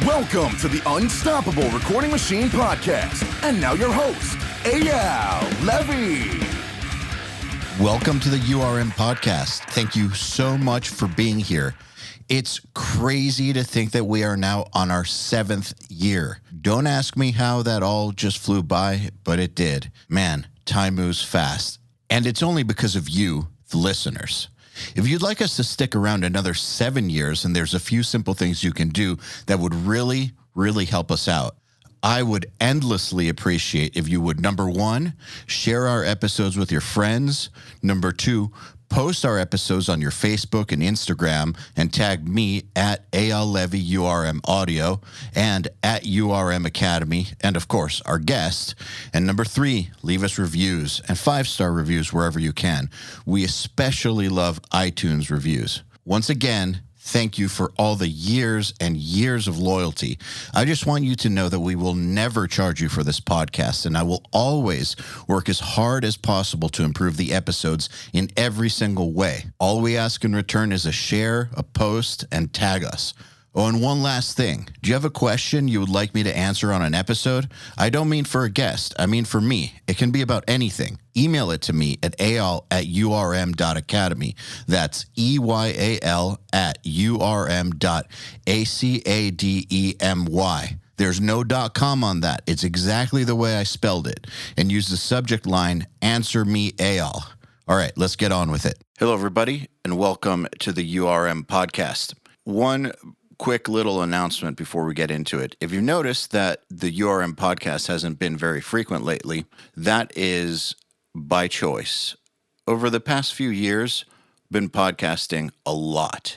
Welcome to the Unstoppable Recording Machine Podcast. And now your host, EYAL Levy. Welcome to the URM Podcast. Thank you so much for being here. It's crazy to think that we are now on our 7th year. Don't ask me how that all just flew by, but it did. Man, time moves fast. And it's only because of you, the listeners. If you'd like us to stick around another 7 years, and there's a few simple things you can do that would really help us out, I would endlessly appreciate if you would, number 1, share our episodes with your friends. Number 2, post our episodes on your Facebook and Instagram and tag me at EYAL Levy URM Audio and at URM Academy, and of course, our guest. And number 3, leave us reviews and 5-star reviews wherever you can. We especially love iTunes reviews. Once again, thank you for all the years and years of loyalty. I just want you to know that we will never charge you for this podcast, and I will always work as hard as possible to improve the episodes in every single way. All we ask in return is a share, a post, and tag us. Oh, and one last thing. Do you have a question you would like me to answer on an episode? I don't mean for a guest. I mean for me. It can be about anything. Email it to me at eyal@urm.academy. That's EYAL@urm.academy. There's no .com on that. It's exactly the way I spelled it. And use the subject line, Answer Me Eyal. All right, let's get on with it. Hello, everybody, and welcome to the URM podcast. One quick little announcement before we get into it. If you noticed that the URM podcast hasn't been very frequent lately, that is by choice. Over the past few years, been podcasting a lot,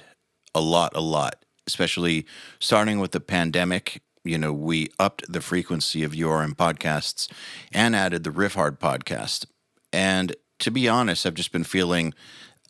especially starting with the pandemic. You know, we upped the frequency of URM podcasts and added the Riff Hard podcast. And to be honest, I've just been feeling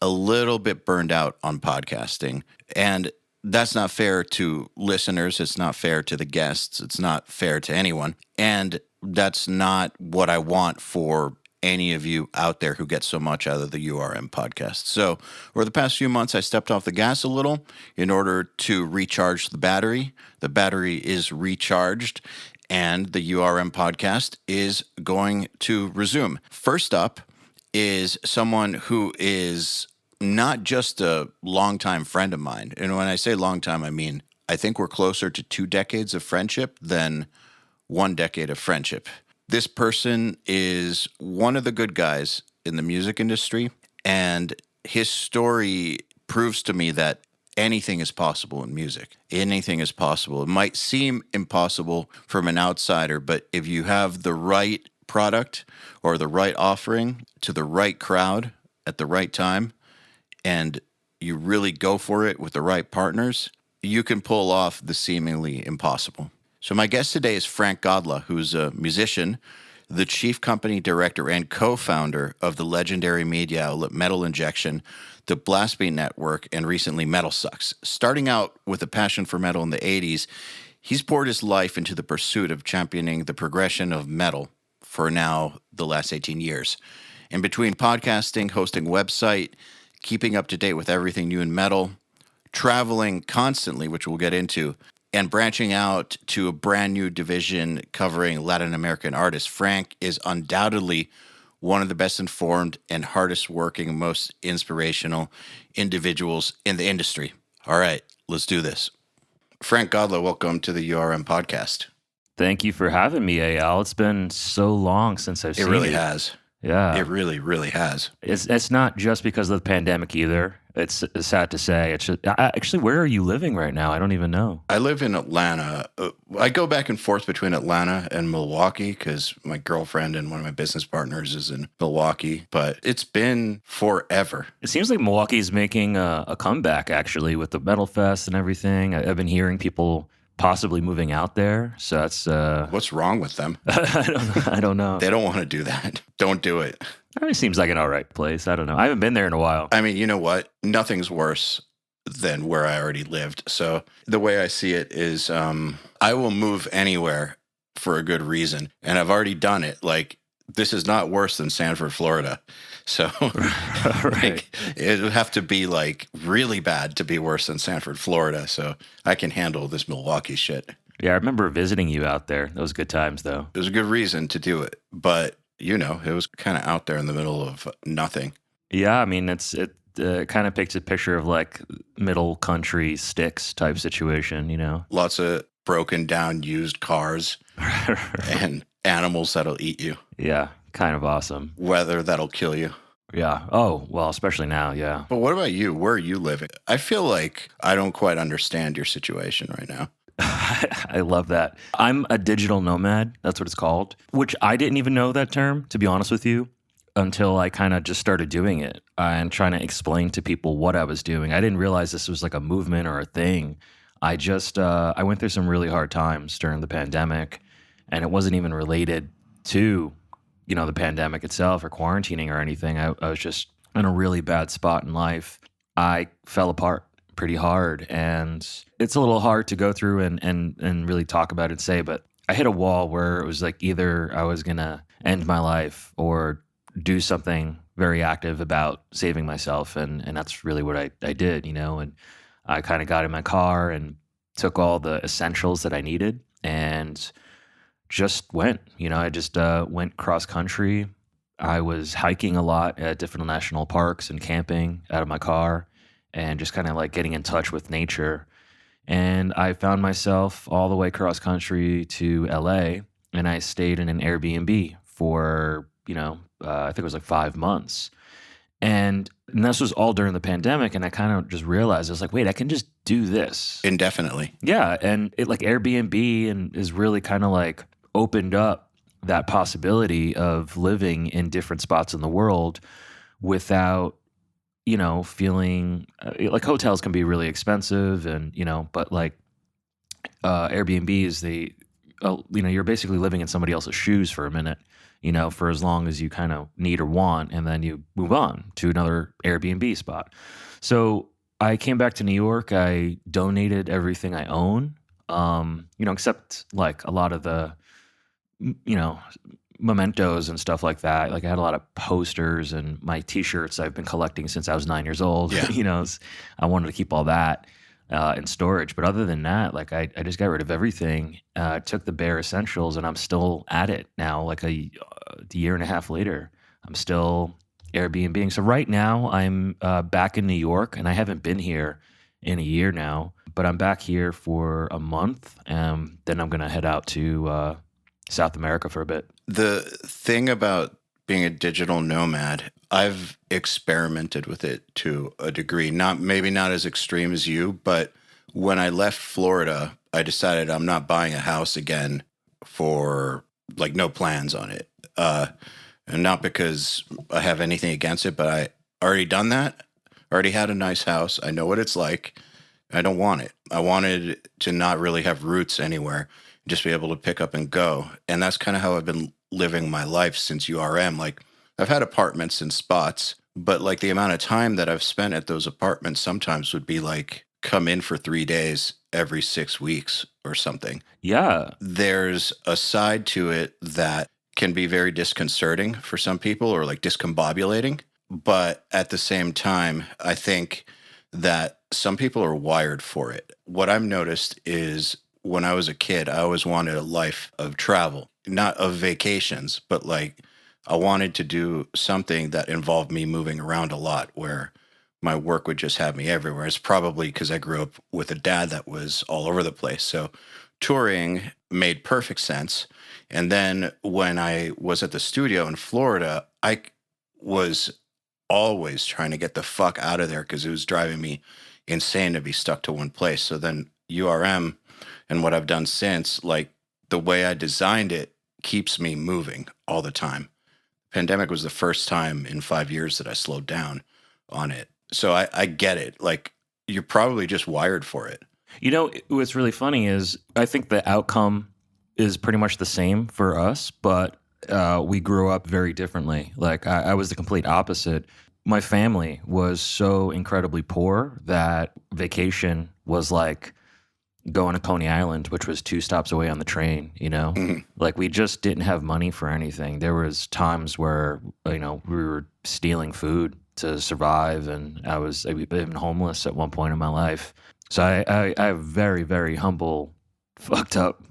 a little bit burned out on podcasting. And that's not fair to listeners. It's not fair to the guests. It's not fair to anyone. And that's not what I want for any of you out there who get so much out of the URM podcast. So over the past few months, I stepped off the gas a little in order to recharge the battery. The battery is recharged, and the URM podcast is going to resume. First up is someone who is not just a longtime friend of mine. And when I say longtime, I mean, I think we're closer to 2 decades of friendship than 1 decade of friendship. This person is one of the good guys in the music industry, and his story proves to me that anything is possible in music. Anything is possible. It might seem impossible from an outsider, but if you have the right product or the right offering to the right crowd at the right time, and you really go for it with the right partners, you can pull off the seemingly impossible. So my guest today is Frank Godla, who's a musician, the chief company director and co-founder of the legendary media outlet Metal Injection, the Blast Beat Network, and recently MetalSucks. Starting out with a passion for metal in the 80s, he's poured his life into the pursuit of championing the progression of metal for now the last 18 years. In between podcasting, hosting website, keeping up to date with everything new in metal, traveling constantly, which we'll get into, and branching out to a brand new division covering Latin American artists, Frank is undoubtedly one of the best informed and hardest working, most inspirational individuals in the industry. All right, let's do this. Frank Godla, welcome to the URM podcast. Thank you for having me, EYAL. It's been so long since I've seen you. It really has. Yeah. It really has. It's not just because of the pandemic either. It's sad to say. It's just, actually, where are you living right now? I don't even know. I live in Atlanta. I go back and forth between Atlanta and Milwaukee because my girlfriend and one of my business partners is in Milwaukee, but it's been forever. It seems like Milwaukee's making a comeback, actually, with the Metal Fest and everything. I've been hearing people possibly moving out there. So that's... What's wrong with them? I don't know. They don't want to do that. Don't do it. It seems like an all right place. I don't know. I haven't been there in a while. I mean, you know what? Nothing's worse than where I already lived. So the way I see it is I will move anywhere for a good reason. And I've already done it. Like, this is not worse than Sanford, Florida. So right. It would have to be like really bad to be worse than Sanford, Florida. So I can handle this Milwaukee shit. Yeah, I remember visiting you out there. Those good times, though. It was a good reason to do it, but it was kind of out there in the middle of nothing. Yeah, I mean, it kind of paints a picture of like middle country sticks type situation, you know? Lots of broken down used cars and animals that'll eat you, Yeah, kind of awesome. weather that'll kill you. Yeah. Oh, well, especially now. Yeah. But what about you? Where are you living? I feel like I don't quite understand your situation right now. I love that. I'm a digital nomad. That's what it's called, which I didn't even know that term, to be honest with you, until I kind of just started doing it and trying to explain to people what I was doing. I didn't realize this was like a movement or a thing. I went through some really hard times during the pandemic, and it wasn't even related to, the pandemic itself or quarantining or anything. I was just in a really bad spot in life. I fell apart pretty hard, and it's a little hard to go through and really talk about and say, but I hit a wall where it was like either I was gonna end my life or do something very active about saving myself, and that's really what I did, and I kind of got in my car and took all the essentials that I needed and just went. I just went cross country. I was hiking a lot at different national parks and camping out of my car and just kind of like getting in touch with nature. And I found myself all the way cross country to LA, and I stayed in an Airbnb for, I think it was like 5 months. And this was all during the pandemic, and I kind of just realized, I was like, wait, I can just do this Indefinitely. Yeah, and it like Airbnb and is really kind of like opened up that possibility of living in different spots in the world without, feeling like hotels can be really expensive, and but like Airbnb is you're basically living in somebody else's shoes for a minute, for as long as you kind of need or want, and then you move on to another Airbnb spot. So I came back to New York. I donated everything I own, except like a lot of the, mementos and stuff like that. Like I had a lot of posters and my T-shirts I've been collecting since I was 9 years old. Yeah. I wanted to keep all that in storage. But other than that, like I just got rid of everything, took the bare essentials, and I'm still at it now, like a year and a half later. I'm still Airbnb. So right now I'm back in New York, and I haven't been here in a year now, but I'm back here for a month. Then I'm going to head out to South America for a bit. The thing about being a digital nomad, I've experimented with it to a degree, maybe not as extreme as you, but when I left Florida, I decided I'm not buying a house again for like no plans on it. And not because I have anything against it, but I already done that. Already had a nice house. I know what it's like. I don't want it. I wanted to not really have roots anywhere, just be able to pick up and go. And that's kind of how I've been living my life since URM. Like I've had apartments in spots, but like the amount of time that I've spent at those apartments sometimes would be like come in for 3 days every 6 weeks or something. Yeah. There's a side to it that can be very disconcerting for some people, or like discombobulating. But at the same time, I think that some people are wired for it. What I've noticed is when I was a kid, I always wanted a life of travel, not of vacations, but like I wanted to do something that involved me moving around a lot, where my work would just have me everywhere. It's probably because I grew up with a dad that was all over the place. So touring made perfect sense. And then when I was at the studio in Florida, I was always trying to get the fuck out of there because it was driving me insane to be stuck to one place. So then URM and what I've done since, like the way I designed it keeps me moving all the time. Pandemic was the first time in 5 years that I slowed down on it. So I get it. Like you're probably just wired for it. What's really funny is I think the outcome is pretty much the same for us, but we grew up very differently. Like I was the complete opposite. My family was so incredibly poor that vacation was like going to Coney Island, which was 2 stops away on the train, Mm-hmm. Like we just didn't have money for anything. There was times where, we were stealing food to survive, and I've been homeless at one point in my life. So I have very, very humble fucked up,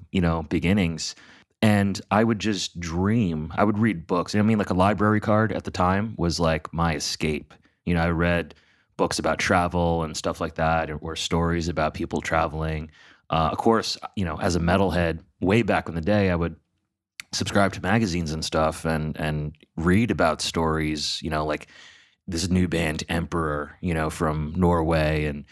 beginnings. And I would just dream. I would read books. I mean, like a library card at the time was like my escape. I read books about travel and stuff like that, or stories about people traveling. Of course, as a metalhead, way back in the day, I would subscribe to magazines and stuff and read about stories, like this new band Emperor, from Norway, and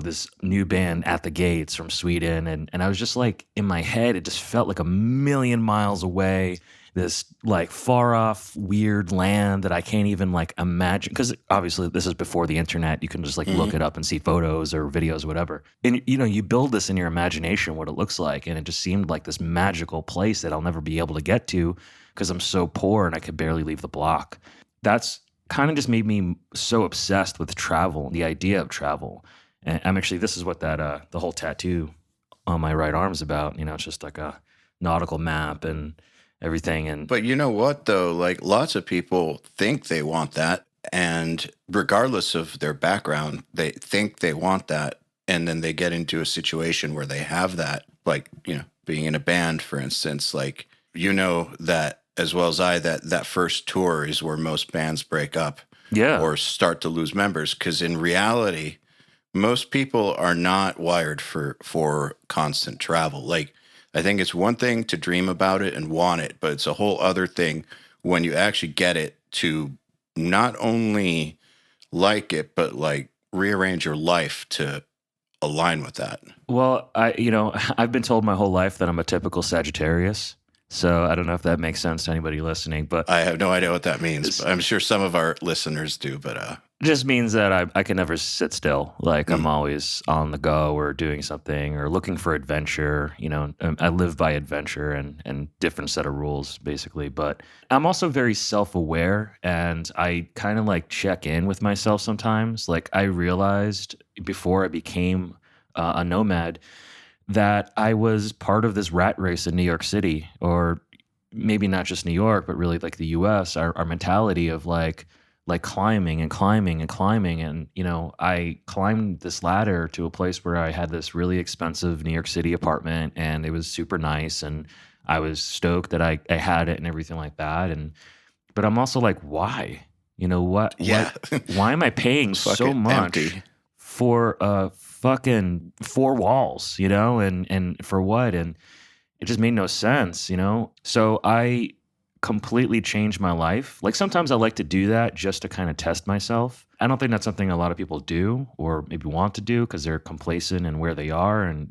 this new band At the Gates from Sweden, and I was just like, in my head it just felt like a million miles away, this like far off weird land that I can't even like imagine, because obviously this is before the internet. You can just like look it up and see photos or videos, whatever, and you build this in your imagination what it looks like, and it just seemed like this magical place that I'll never be able to get to because I'm so poor and I could barely leave the block. That's kind of just made me so obsessed with travel, the idea of travel. And this is what that the whole tattoo on my right arm is about. It's just like a nautical map and everything. But you know what, though? Like, lots of people think they want that, and regardless of their background, they think they want that, and then they get into a situation where they have that, like, being in a band, for instance. Like, that as well as I, that first tour is where most bands break up, or start to lose members, because in reality, most people are not wired for constant travel. Like, I think it's one thing to dream about it and want it, but it's a whole other thing when you actually get it to not only like it, but like rearrange your life to align with that. Well, I've been told my whole life that I'm a typical Sagittarius. So I don't know if that makes sense to anybody listening, but I have no idea what that means. I'm sure some of our listeners do, but it just means that I can never sit still. Like I'm always on the go or doing something or looking for adventure. I live by adventure and different set of rules, basically. But I'm also very self-aware, and I kind of like check in with myself sometimes. Like I realized before I became a nomad that I was part of this rat race in New York City, or maybe not just New York, but really like the US, our mentality of like climbing and climbing and climbing. And, I climbed this ladder to a place where I had this really expensive New York City apartment, and it was super nice. And I was stoked that I had it and everything like that. But I'm also like, why? What? Yeah. Why am I paying so much for fucking four walls, and for what? And it just made no sense, So I completely changed my life. Like sometimes I like to do that just to kind of test myself. I don't think that's something a lot of people do or maybe want to do because they're complacent in where they are. And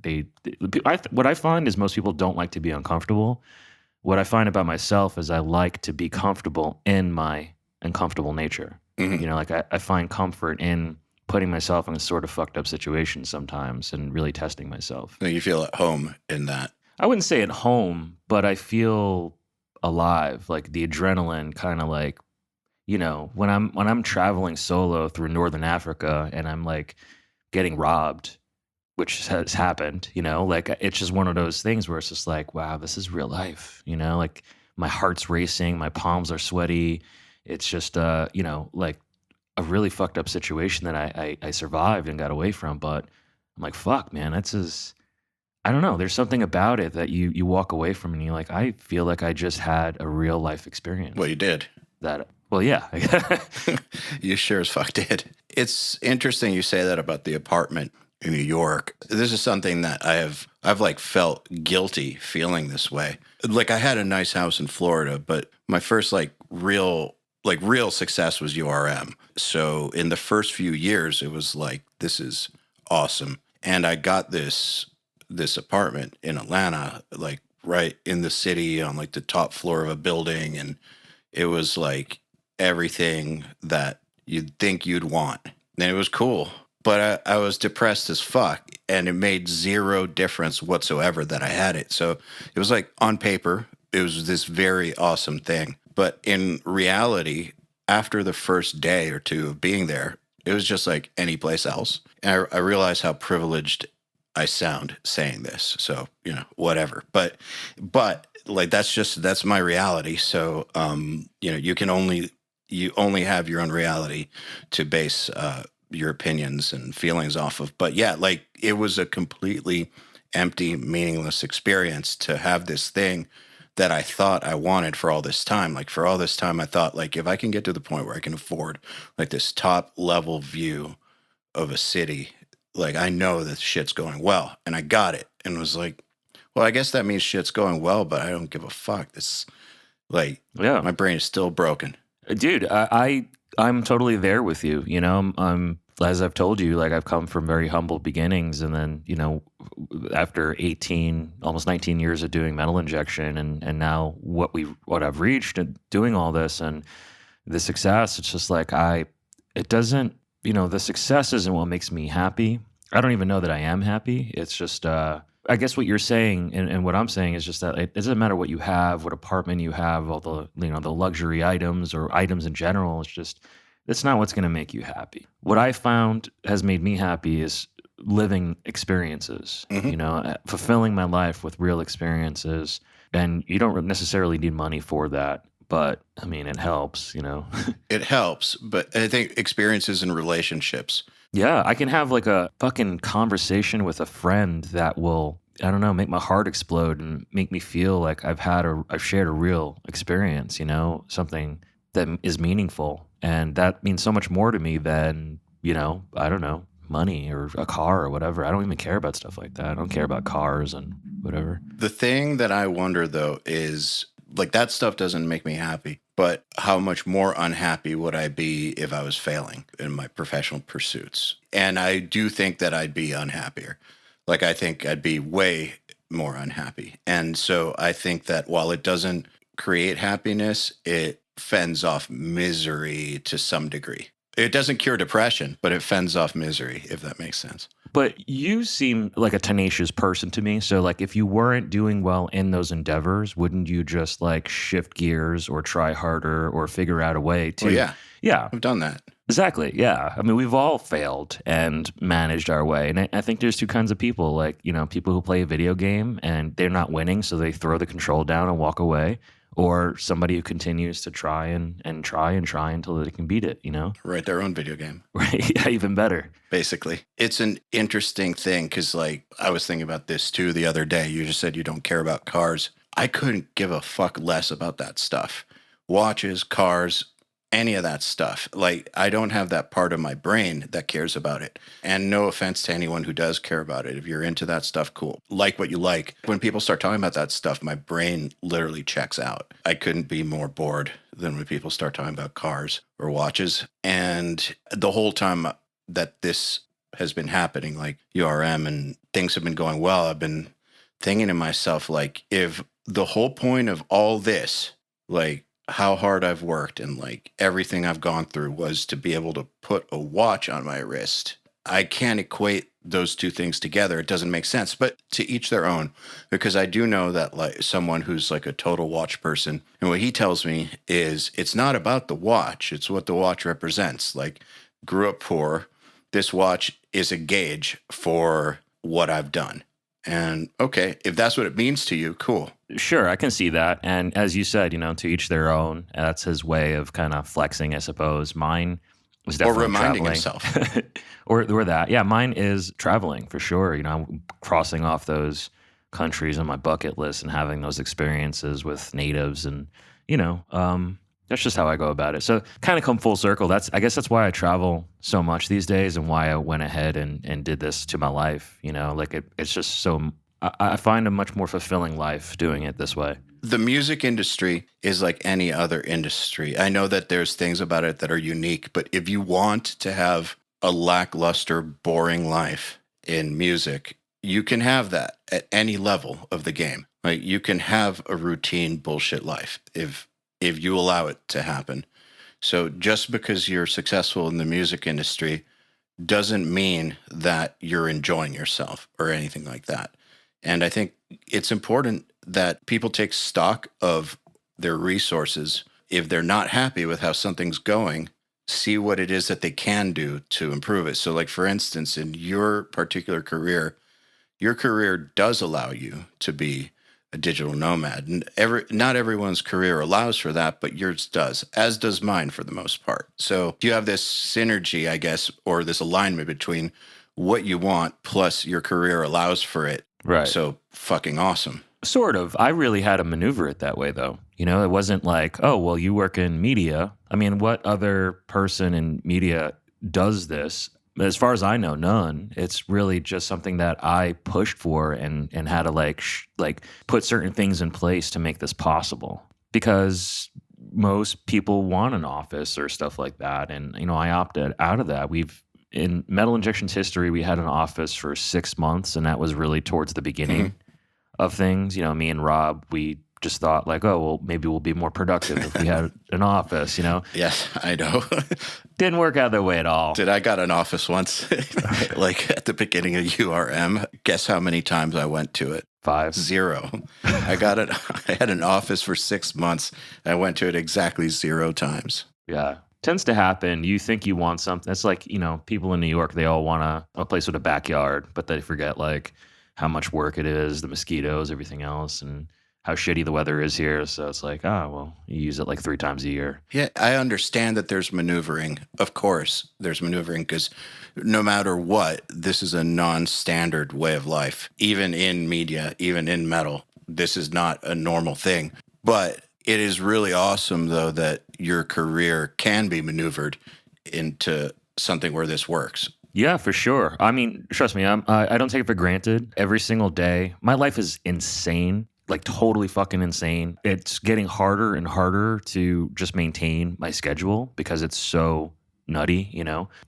what I find is most people don't like to be uncomfortable. What I find about myself is I like to be comfortable in my uncomfortable nature. Like I find comfort in putting myself in a sort of fucked up situation sometimes and really testing myself. You feel at home in that. I wouldn't say at home, but I feel alive. Like the adrenaline kind of like, when I'm traveling solo through Northern Africa and I'm like getting robbed, which has happened, like it's just one of those things where it's just like, wow, this is real life, like my heart's racing, my palms are sweaty. It's just, like a really fucked up situation that I survived and got away from. But I'm like, fuck, man, that's just, I don't know. There's something about it that you walk away from and you're like, I feel like I just had a real life experience. Well, you did. Well, yeah. You sure as fuck did. It's interesting you say that about the apartment in New York. This is something that I've like felt guilty feeling this way. Like I had a nice house in Florida, but my first real success was URM. So in the first few years, it was like, this is awesome. And I got this apartment in Atlanta, like right in the city on like the top floor of a building. And it was like everything that you'd think you'd want. And it was cool. But I was depressed as fuck, and it made zero difference whatsoever that I had it. So it was like on paper, it was this very awesome thing. But in reality, after the first day or two of being there, it was just like any place else. And I realized how privileged I sound saying this. So, whatever. But like that's my reality. So, you only have your own reality to base your opinions and feelings off of. But yeah, like it was a completely empty, meaningless experience to have this thing that I thought I wanted for all this time. Like for all this time, I thought like if I can get to the point where I can afford like this top level view of a city, like I know that shit's going well, and I got it, and was like, well, I guess that means shit's going well, but I don't give a fuck. This like, Yeah, my brain is still broken. dude, I'm totally there with you. You know, as I've told you, like I've come from very humble beginnings, and then after 18, almost 19 years of doing metal injection, and now what I've reached and doing all this and the success, it's just like it doesn't, the success isn't what makes me happy. I don't even know that I am happy. It's just, I guess what you're saying and what I'm saying is just that it doesn't matter what you have, what apartment you have, all the, the luxury items or items in general. It's not what's going to make you happy. What I found has made me happy is living experiences, fulfilling my life with real experiences. And you don't necessarily need money for that. But I mean, it helps, It helps, but I think experiences and relationships. Yeah, I can have like a fucking conversation with a friend that will, I don't know, make my heart explode and make me feel like I've shared a real experience, something that is meaningful. And that means so much more to me than, I don't know, money or a car or whatever. I don't even care about stuff like that. I don't care about cars and whatever. The thing that I wonder though is like that stuff doesn't make me happy, but how much more unhappy would I be if I was failing in my professional pursuits? And I do think that I'd be unhappier. Like I think I'd be way more unhappy. And so I think that while it doesn't create happiness, it fends off misery to some degree. It doesn't cure depression, but it fends off misery, if that makes sense. But you seem like a tenacious person to me. So like if you weren't doing well in those endeavors, wouldn't you just like shift gears or try harder or figure out a way to... Well, yeah. Yeah. I've done that. Exactly. Yeah. I mean, we've all failed and managed our way. And I think there's two kinds of people, like, people who play a video game and they're not winning, so they throw the control down and walk away. Or somebody who continues to try and try until they can beat it, Write their own video game. Right. Yeah, even better. Basically. It's an interesting thing because, like, I was thinking about this too the other day. You just said you don't care about cars. I couldn't give a fuck less about that stuff. Watches, cars, any of that stuff. Like, I don't have that part of my brain that cares about it. And no offense to anyone who does care about it. If you're into that stuff, cool. Like what you like. When people start talking about that stuff, my brain literally checks out. I couldn't be more bored than when people start talking about cars or watches. And the whole time that this has been happening, like URM and things have been going well, I've been thinking to myself, like, if the whole point of all this, like, how hard I've worked and like everything I've gone through was to be able to put a watch on my wrist. I can't equate those two things together. It doesn't make sense, but to each their own, because I do know that like someone who's like a total watch person, and what he tells me is it's not about the watch. It's what the watch represents. Like, grew up poor. This watch is a gauge for what I've done. And okay, if that's what it means to you, cool. Sure, I can see that. And as you said, to each their own. That's his way of kind of flexing, I suppose. Mine was definitely or reminding traveling. himself. or that. Yeah, mine is traveling for sure. I'm crossing off those countries on my bucket list and having those experiences with natives and, that's just how I go about it. So kind of come full circle. I guess that's why I travel so much these days and why I went ahead and did this to my life. It's just so, I find a much more fulfilling life doing it this way. The music industry is like any other industry. I know that there's things about it that are unique, but if you want to have a lackluster, boring life in music, you can have that at any level of the game. Like, you can have a routine bullshit life if you allow it to happen. So just because you're successful in the music industry doesn't mean that you're enjoying yourself or anything like that. And I think it's important that people take stock of their resources. If they're not happy with how something's going, see what it is that they can do to improve it. So like, for instance, in your particular career, your career does allow you to be a digital nomad. And not everyone's career allows for that, but yours does, as does mine for the most part. So you have this synergy, I guess, or this alignment between what you want plus your career allows for it. Right. So fucking awesome. Sort of. I really had to maneuver it that way, though. It wasn't like, oh, well, you work in media. I mean, what other person in media does this? As far as I know, none. It's really just something that I pushed for and had to like put certain things in place to make this possible. Because most people want an office or stuff like that, and I opted out of that. In Metal Injection's history, we had an office for 6 months, and that was really towards the beginning of things. Me and Rob, we just thought like, oh, well, maybe we'll be more productive if we had an office, Yes, I know. Didn't work out that way at all. I got an office once, like at the beginning of URM. Guess how many times I went to it? 5. 0. I had an office for 6 months. I went to it exactly 0 times. Yeah. Tends to happen. You think you want something. It's like, people in New York, they all want a place with a backyard, but they forget like how much work it is, the mosquitoes, everything else, and how shitty the weather is here. So it's like, well, you use it like 3 times a year. Yeah, I understand that there's maneuvering. Of course, there's maneuvering because no matter what, this is a non-standard way of life. Even in media, even in metal, this is not a normal thing. But it is really awesome, though, that your career can be maneuvered into something where this works. Yeah, for sure. I mean, trust me, I don't take it for granted. Every single day, my life is insane. Like totally fucking insane. It's getting harder and harder to just maintain my schedule because it's so nutty,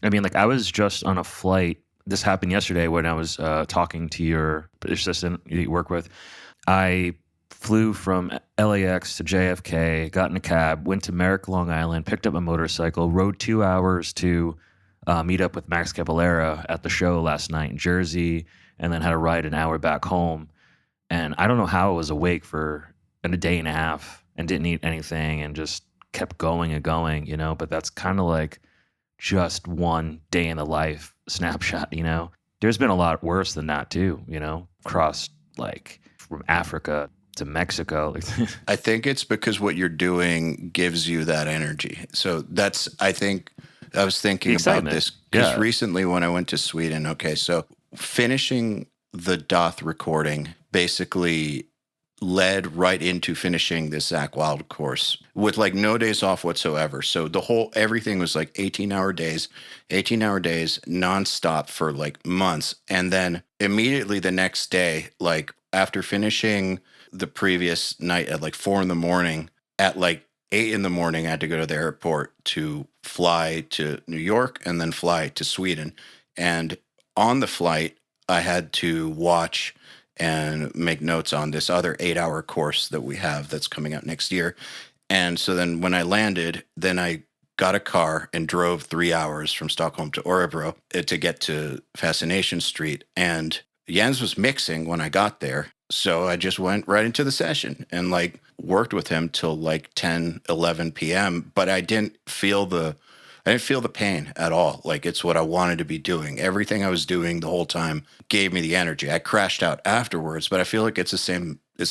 I mean, like I was just on a flight. This happened yesterday when I was talking to your assistant you work with. I flew from LAX to JFK, got in a cab, went to Merrick, Long Island, picked up my motorcycle, rode 2 hours to meet up with Max Cavalera at the show last night in Jersey, and then had to ride an hour back home. And I don't know how I was awake for a day and a half and didn't eat anything and just kept going and going, but that's kind of like just one day in the life snapshot, There's been a lot worse than that too, crossed like from Africa to Mexico. I think it's because what you're doing gives you that energy. So I was thinking about this because recently when I went to Sweden, so finishing the Doth recording basically led right into finishing this Zach Wild course with like no days off whatsoever. So everything was like 18-hour days nonstop for like months. And then immediately the next day, like after finishing the previous night at like 4 a.m, at like 8 a.m, I had to go to the airport to fly to New York and then fly to Sweden. And on the flight, I had to watch and make notes on this other 8-hour course that we have that's coming out next year. And so then when I landed, then I got a car and drove 3 hours from Stockholm to Örebro to get to Fascination Street. And Jens was mixing when I got there. So I just went right into the session and like worked with him till like 10, 11 p.m. But I didn't feel the pain at all. Like it's what I wanted to be doing. Everything I was doing the whole time gave me the energy. I crashed out afterwards, but I feel like it's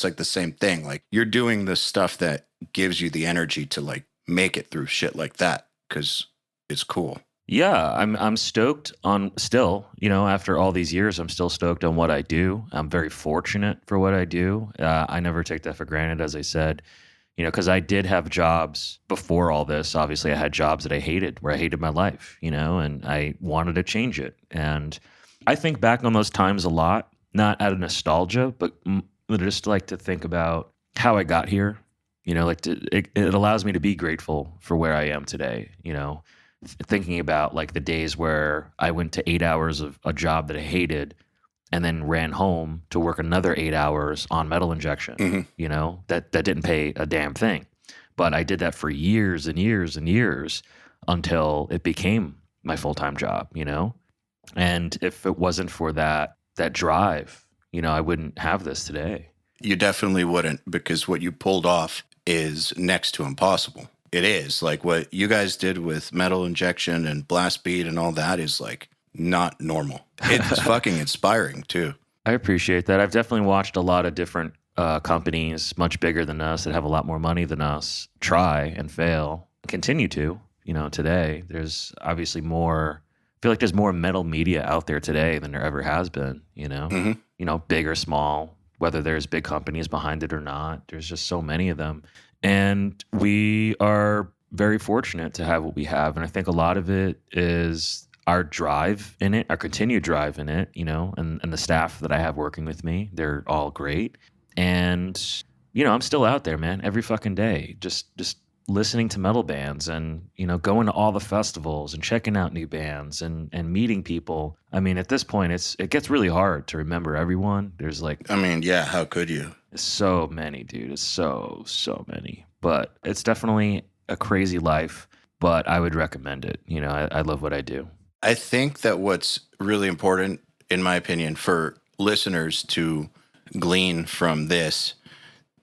like the same thing. Like you're doing the stuff that gives you the energy to like make it through shit like that because it's cool. Yeah, I'm stoked on still, after all these years, I'm still stoked on what I do. I'm very fortunate for what I do. I never take that for granted, as I said. Because I did have jobs before all this. Obviously, I had jobs that I hated, where I hated my life, and I wanted to change it. And I think back on those times a lot, not out of nostalgia, but just like to think about how I got here. It allows me to be grateful for where I am today, thinking about like the days where I went to 8 hours of a job that I hated and then ran home to work another 8 hours on Metal Injection, that didn't pay a damn thing. But I did that for years and years and years until it became my full-time job, And if it wasn't for that drive, I wouldn't have this today. You definitely wouldn't, because what you pulled off is next to impossible. It is. Like what you guys did with Metal Injection and Blast Beat and all that is like not normal. It's fucking inspiring too. I appreciate that. I've definitely watched a lot of different companies much bigger than us that have a lot more money than us try and fail, continue to. Today there's obviously more feel like there's more metal media out there today than there ever has been, big or small, whether there's big companies behind it or not. There's just so many of them. And we are very fortunate to have what we have. And I think a lot of it is our drive in it, our continued drive in it, and the staff that I have working with me, they're all great. And, I'm still out there, man, every fucking day, just listening to metal bands and, going to all the festivals and checking out new bands and meeting people. I mean, at this point, it gets really hard to remember everyone. There's how could you? So many, dude. It's so many. But it's definitely a crazy life, but I would recommend it. I love what I do. I think that what's really important, in my opinion, for listeners to glean from this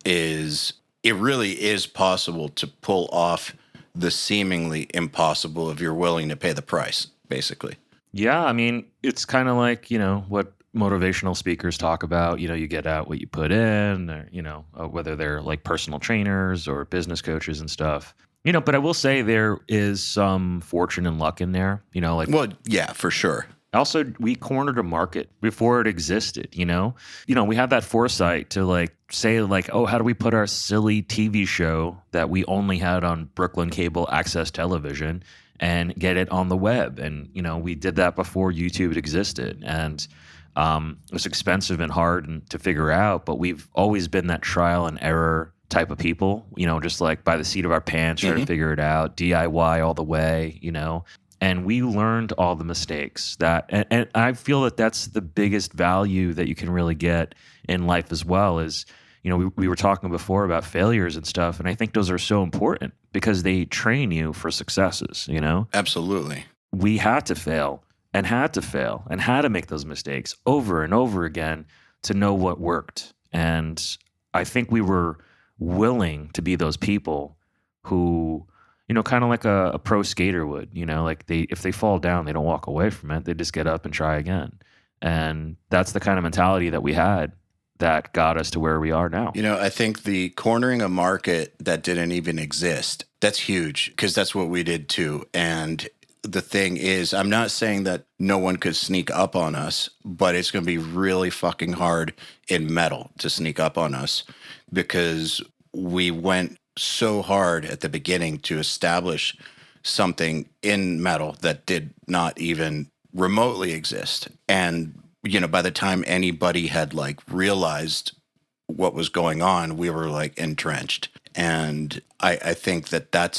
is it really is possible to pull off the seemingly impossible if you're willing to pay the price, basically. Yeah, I mean, it's kind of like, what motivational speakers talk about. You get out what you put in, or, whether they're like personal trainers or business coaches and stuff. But I will say there is some fortune and luck in there, Well, yeah, for sure. Also, we cornered a market before it existed, we had that foresight to say oh, how do we put our silly TV show that we only had on Brooklyn cable access television and get it on the web? And, we did that before YouTube existed. And it was expensive and hard to figure out, but we've always been that trial and error type of people, just by the seat of our pants, trying to figure it out, DIY all the way, And we learned all the mistakes and I feel that that's the biggest value that you can really get in life as well is, we were talking before about failures and stuff. And I think those are so important because they train you for successes, Absolutely. We had to fail and had to make those mistakes over and over again to know what worked. And I think we were willing to be those people who, kind of like a pro skater would, if they fall down, they don't walk away from it. They just get up and try again. And that's the kind of mentality that we had that got us to where we are now. I think the cornering a market that didn't even exist, that's huge because that's what we did too. And the thing is, I'm not saying that no one could sneak up on us, but it's going to be really fucking hard in metal to sneak up on us because we went so hard at the beginning to establish something in metal that did not even remotely exist. And, by the time anybody had realized what was going on, we were entrenched. And I think that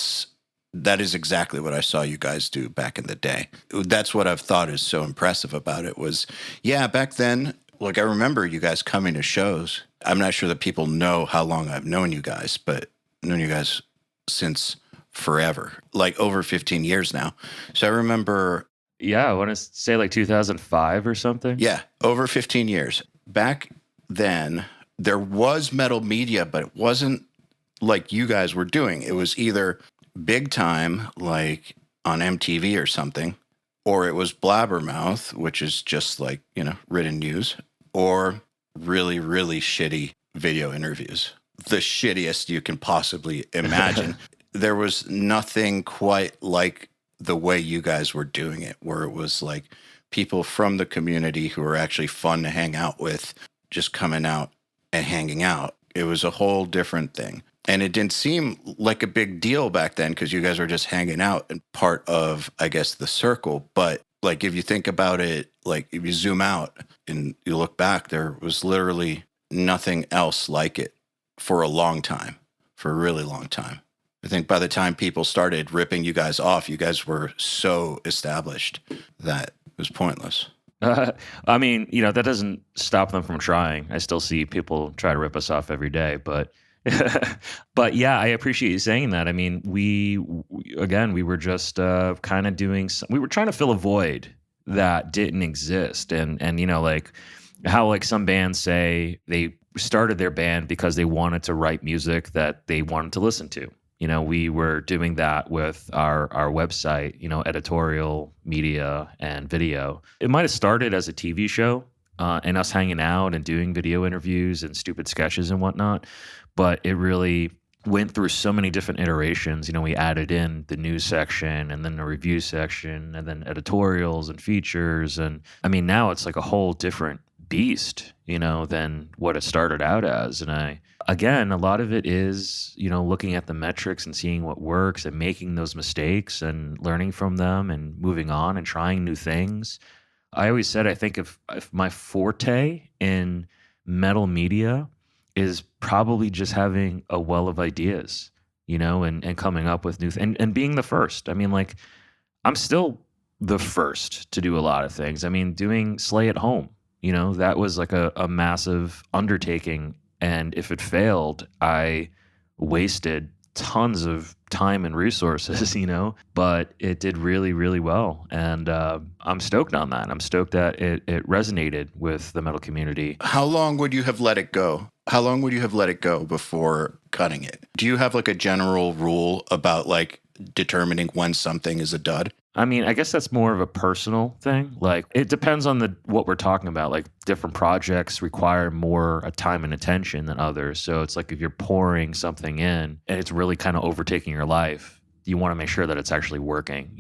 is exactly what I saw you guys do back in the day. That's what I've thought is so impressive about it was, back then, I remember you guys coming to shows. I'm not sure that people know how long I've known you guys, but I've known you guys since forever, over 15 years now. So I remember... Yeah, I want to say 2005 or something. Yeah, over 15 years. Back then, there was metal media, but it wasn't like you guys were doing. It was either big time, on MTV or something, or it was blabbermouth, which is just written news, or really, really shitty video interviews. The shittiest you can possibly imagine. There was nothing quite like the way you guys were doing it, where it was people from the community who were actually fun to hang out with, just coming out and hanging out. It was a whole different thing. And it didn't seem like a big deal back then because you guys were just hanging out and part of, I guess, the circle. But if you think about it, if you zoom out and you look back, there was literally nothing else like it for a long time, for a really long time. I think by the time people started ripping you guys off, you guys were so established that it was pointless. I mean, that doesn't stop them from trying. I still see people try to rip us off every day, but but yeah, I appreciate you saying that. I mean, we were just kind of doing we were trying to fill a void that didn't exist. And how some bands say they started their band because they wanted to write music that they wanted to listen to. We were doing that with our website, editorial, media, and video. It might have started as a TV show and us hanging out and doing video interviews and stupid sketches and whatnot, but it really went through so many different iterations. We added in the news section and then the review section and then editorials and features. And I mean, now it's like a whole different beast, than what it started out as. And again, a lot of it is, looking at the metrics and seeing what works and making those mistakes and learning from them and moving on and trying new things. I always said, I think if my forte in metal media is probably just having a well of ideas, and coming up with new things and being the first. I mean, like, I'm still the first to do a lot of things. I mean, doing Slay at Home, that was like a massive undertaking. And if it failed, I wasted tons of time and resources, but it did really, really well. And I'm stoked on that. I'm stoked that it resonated with the metal community. How long would you have let it go? How long would you have let it go before cutting it? Do you have like a general rule about like determining when something is a dud? I mean, I guess that's more of a personal thing. Like, it depends on what we're talking about. Like, different projects require more time and attention than others. So it's like if you're pouring something in and it's really kind of overtaking your life, you want to make sure that it's actually working,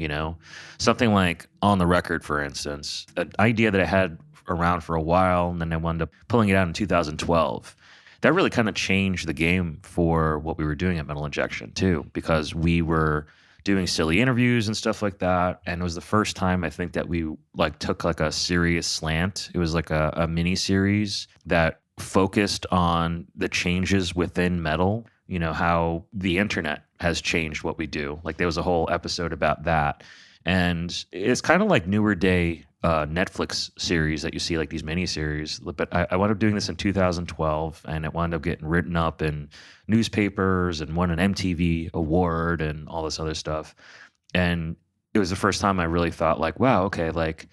Something like On the Record, for instance, an idea that I had around for a while, and then I wound up pulling it out in 2012. That really kind of changed the game for what we were doing at Metal Injection, too, because we were doing silly interviews and stuff like that. And it was the first time I think that we like took like a serious slant. It was like a mini series that focused on the changes within metal, how the internet has changed what we do. Like, there was a whole episode about that. And it's kind of like newer day Netflix series that you see, like these mini series. But I wound up doing this in 2012, and it wound up getting written up in newspapers and won an MTV award and all this other stuff. And it was the first time I really thought, like, wow, okay, like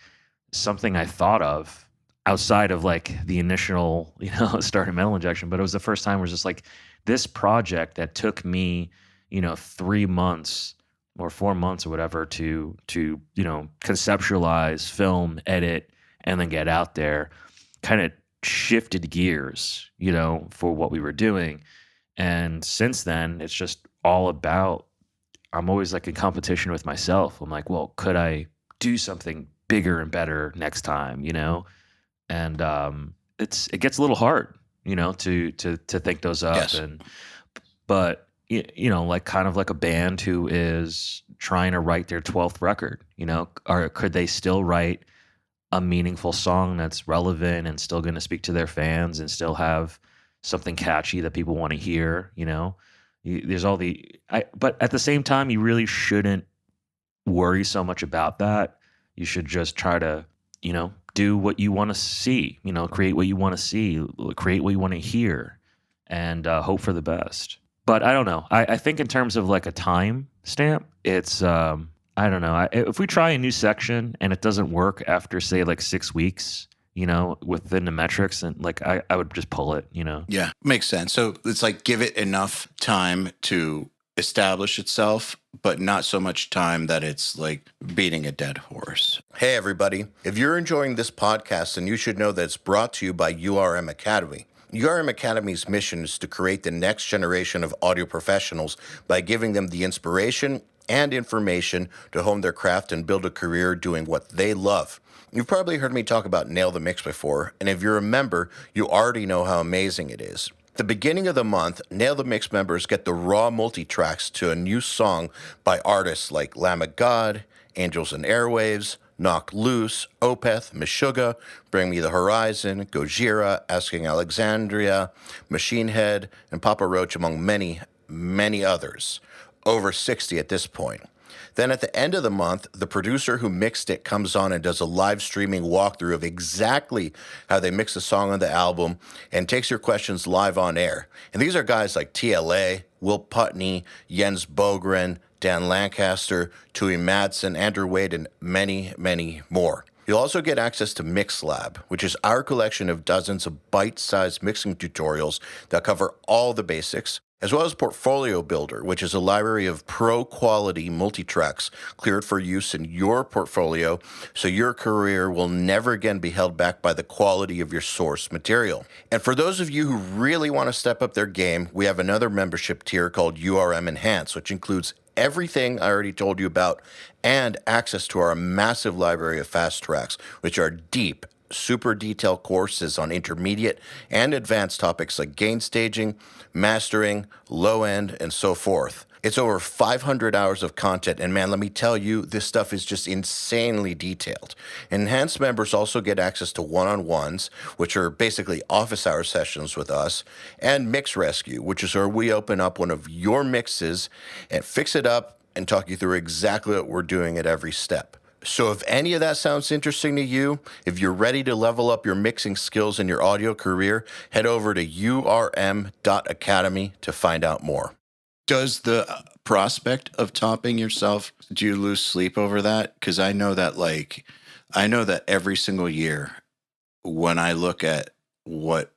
something I thought of outside of like the initial, starting Metal Injection. But it was the first time where it was just like this project that took me, 3 months or 4 months or whatever to conceptualize, film, edit, and then get out there, kind of shifted gears, for what we were doing. And since then, it's just all about, I'm always like in competition with myself. I'm like, well, could I do something bigger and better next time, And it gets a little hard, to think those up. Yes. But like kind of like a band who is trying to write their 12th record, or could they still write a meaningful song that's relevant and still going to speak to their fans and still have something catchy that people want to hear, there's all but at the same time, you really shouldn't worry so much about that. You should just try to, do what you want to see, create what you want to see, create what you want to hear, and hope for the best. But I don't know. I think in terms of like a time stamp, it's, I don't know. If we try a new section and it doesn't work after, say, like 6 weeks, within the metrics, and like I would just pull it, Yeah, makes sense. So it's like give it enough time to establish itself, but not so much time that it's like beating a dead horse. Hey, everybody. If you're enjoying this podcast, then you should know that it's brought to you by URM Academy. URM Academy's mission is to create the next generation of audio professionals by giving them the inspiration and information to hone their craft and build a career doing what they love. You've probably heard me talk about Nail the Mix before, and if you're a member, you already know how amazing it is. At the beginning of the month, Nail the Mix members get the raw multi-tracks to a new song by artists like Lamb of God, Angels and Airwaves, Knocked Loose, Opeth, Meshuggah, Bring Me the Horizon, Gojira, Asking Alexandria, Machine Head, and Papa Roach, among many, many others. Over 60 at this point. Then at the end of the month, the producer who mixed it comes on and does a live streaming walkthrough of exactly how they mix the song on the album and takes your questions live on air. And these are guys like TLA, Will Putney, Jens Bogren, Dan Lancaster, Tui Madsen, Andrew Wade, and many, many more. You'll also get access to MixLab, which is our collection of dozens of bite-sized mixing tutorials that cover all the basics. as well as Portfolio Builder, which is a library of pro-quality multi-tracks cleared for use in your portfolio, so your career will never again be held back by the quality of your source material. And for those of you who really want to step up their game, we have another membership tier called URM Enhance, which includes everything I already told you about and access to our massive library of fast tracks, which are deep, super detailed courses on intermediate and advanced topics like gain staging, mastering, low end, and so forth. It's over 500 hours of content, and man, let me tell you, this stuff is just insanely detailed. Enhanced members also get access to one-on-ones, which are basically office hour sessions with us, and Mix Rescue, which is where we open up one of your mixes and fix it up and talk you through exactly what we're doing at every step. So if any of that sounds interesting to you, if you're ready to level up your mixing skills in your audio career, head over to urm.academy to find out more. Does the prospect of topping yourself, do you lose sleep over that? Because I know that every single year when I look at what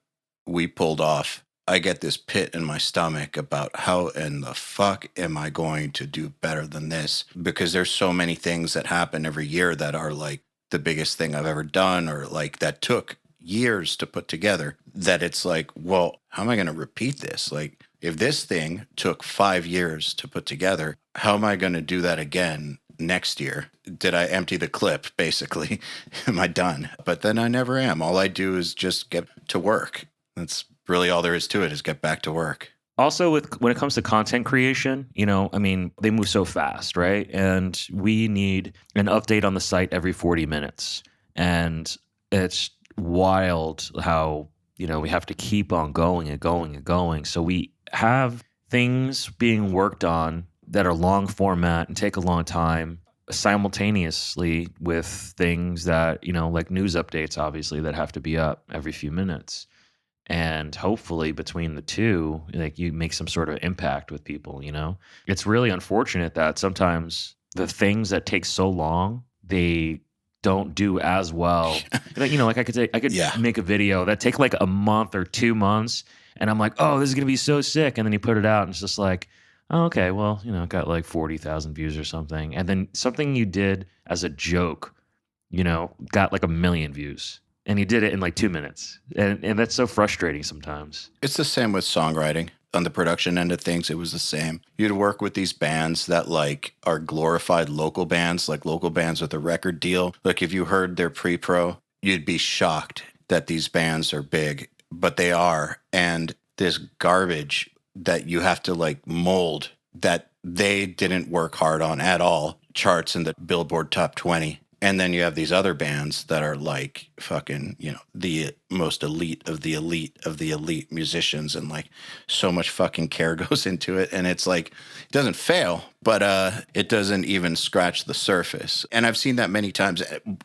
we pulled off, I get this pit in my stomach about how in the fuck am I going to do better than this? Because there's so many things that happen every year that are like the biggest thing I've ever done, or like that took years to put together, that it's like, well, how am I going to repeat this? Like, if this thing took 5 years to put together, how am I going to do that again next year? Did I empty the clip, basically? Am I done? But then I never am. All I do is just get to work. That's really all there is to it, is get back to work. Also, when it comes to content creation, they move so fast, right? And we need an update on the site every 40 minutes. And it's wild how, we have to keep on going and going and going. So we have things being worked on that are long format and take a long time, simultaneously with things that, like news updates, obviously, that have to be up every few minutes. And hopefully between the two, like, you make some sort of impact with people, It's really unfortunate that sometimes the things that take so long, they don't do as well. Like I could make a video that take like a month or 2 months, and I'm like, oh, this is going to be so sick. And then you put it out and it's just like, oh, okay, well, it got like 40,000 views or something. And then something you did as a joke, got like 1 million views. And he did it in like 2 minutes. And that's so frustrating sometimes. It's the same with songwriting. On the production end of things, it was the same. You'd work with these bands that like are glorified local bands, like local bands with a record deal. Like if you heard their pre-pro, you'd be shocked that these bands are big, but they are. And this garbage that you have to like mold that they didn't work hard on at all, charts in the Billboard Top 20. And then you have these other bands that are like fucking, the most elite of the elite of the elite musicians, and like so much fucking care goes into it. And it's like, it doesn't fail, but it doesn't even scratch the surface. And I've seen that many times.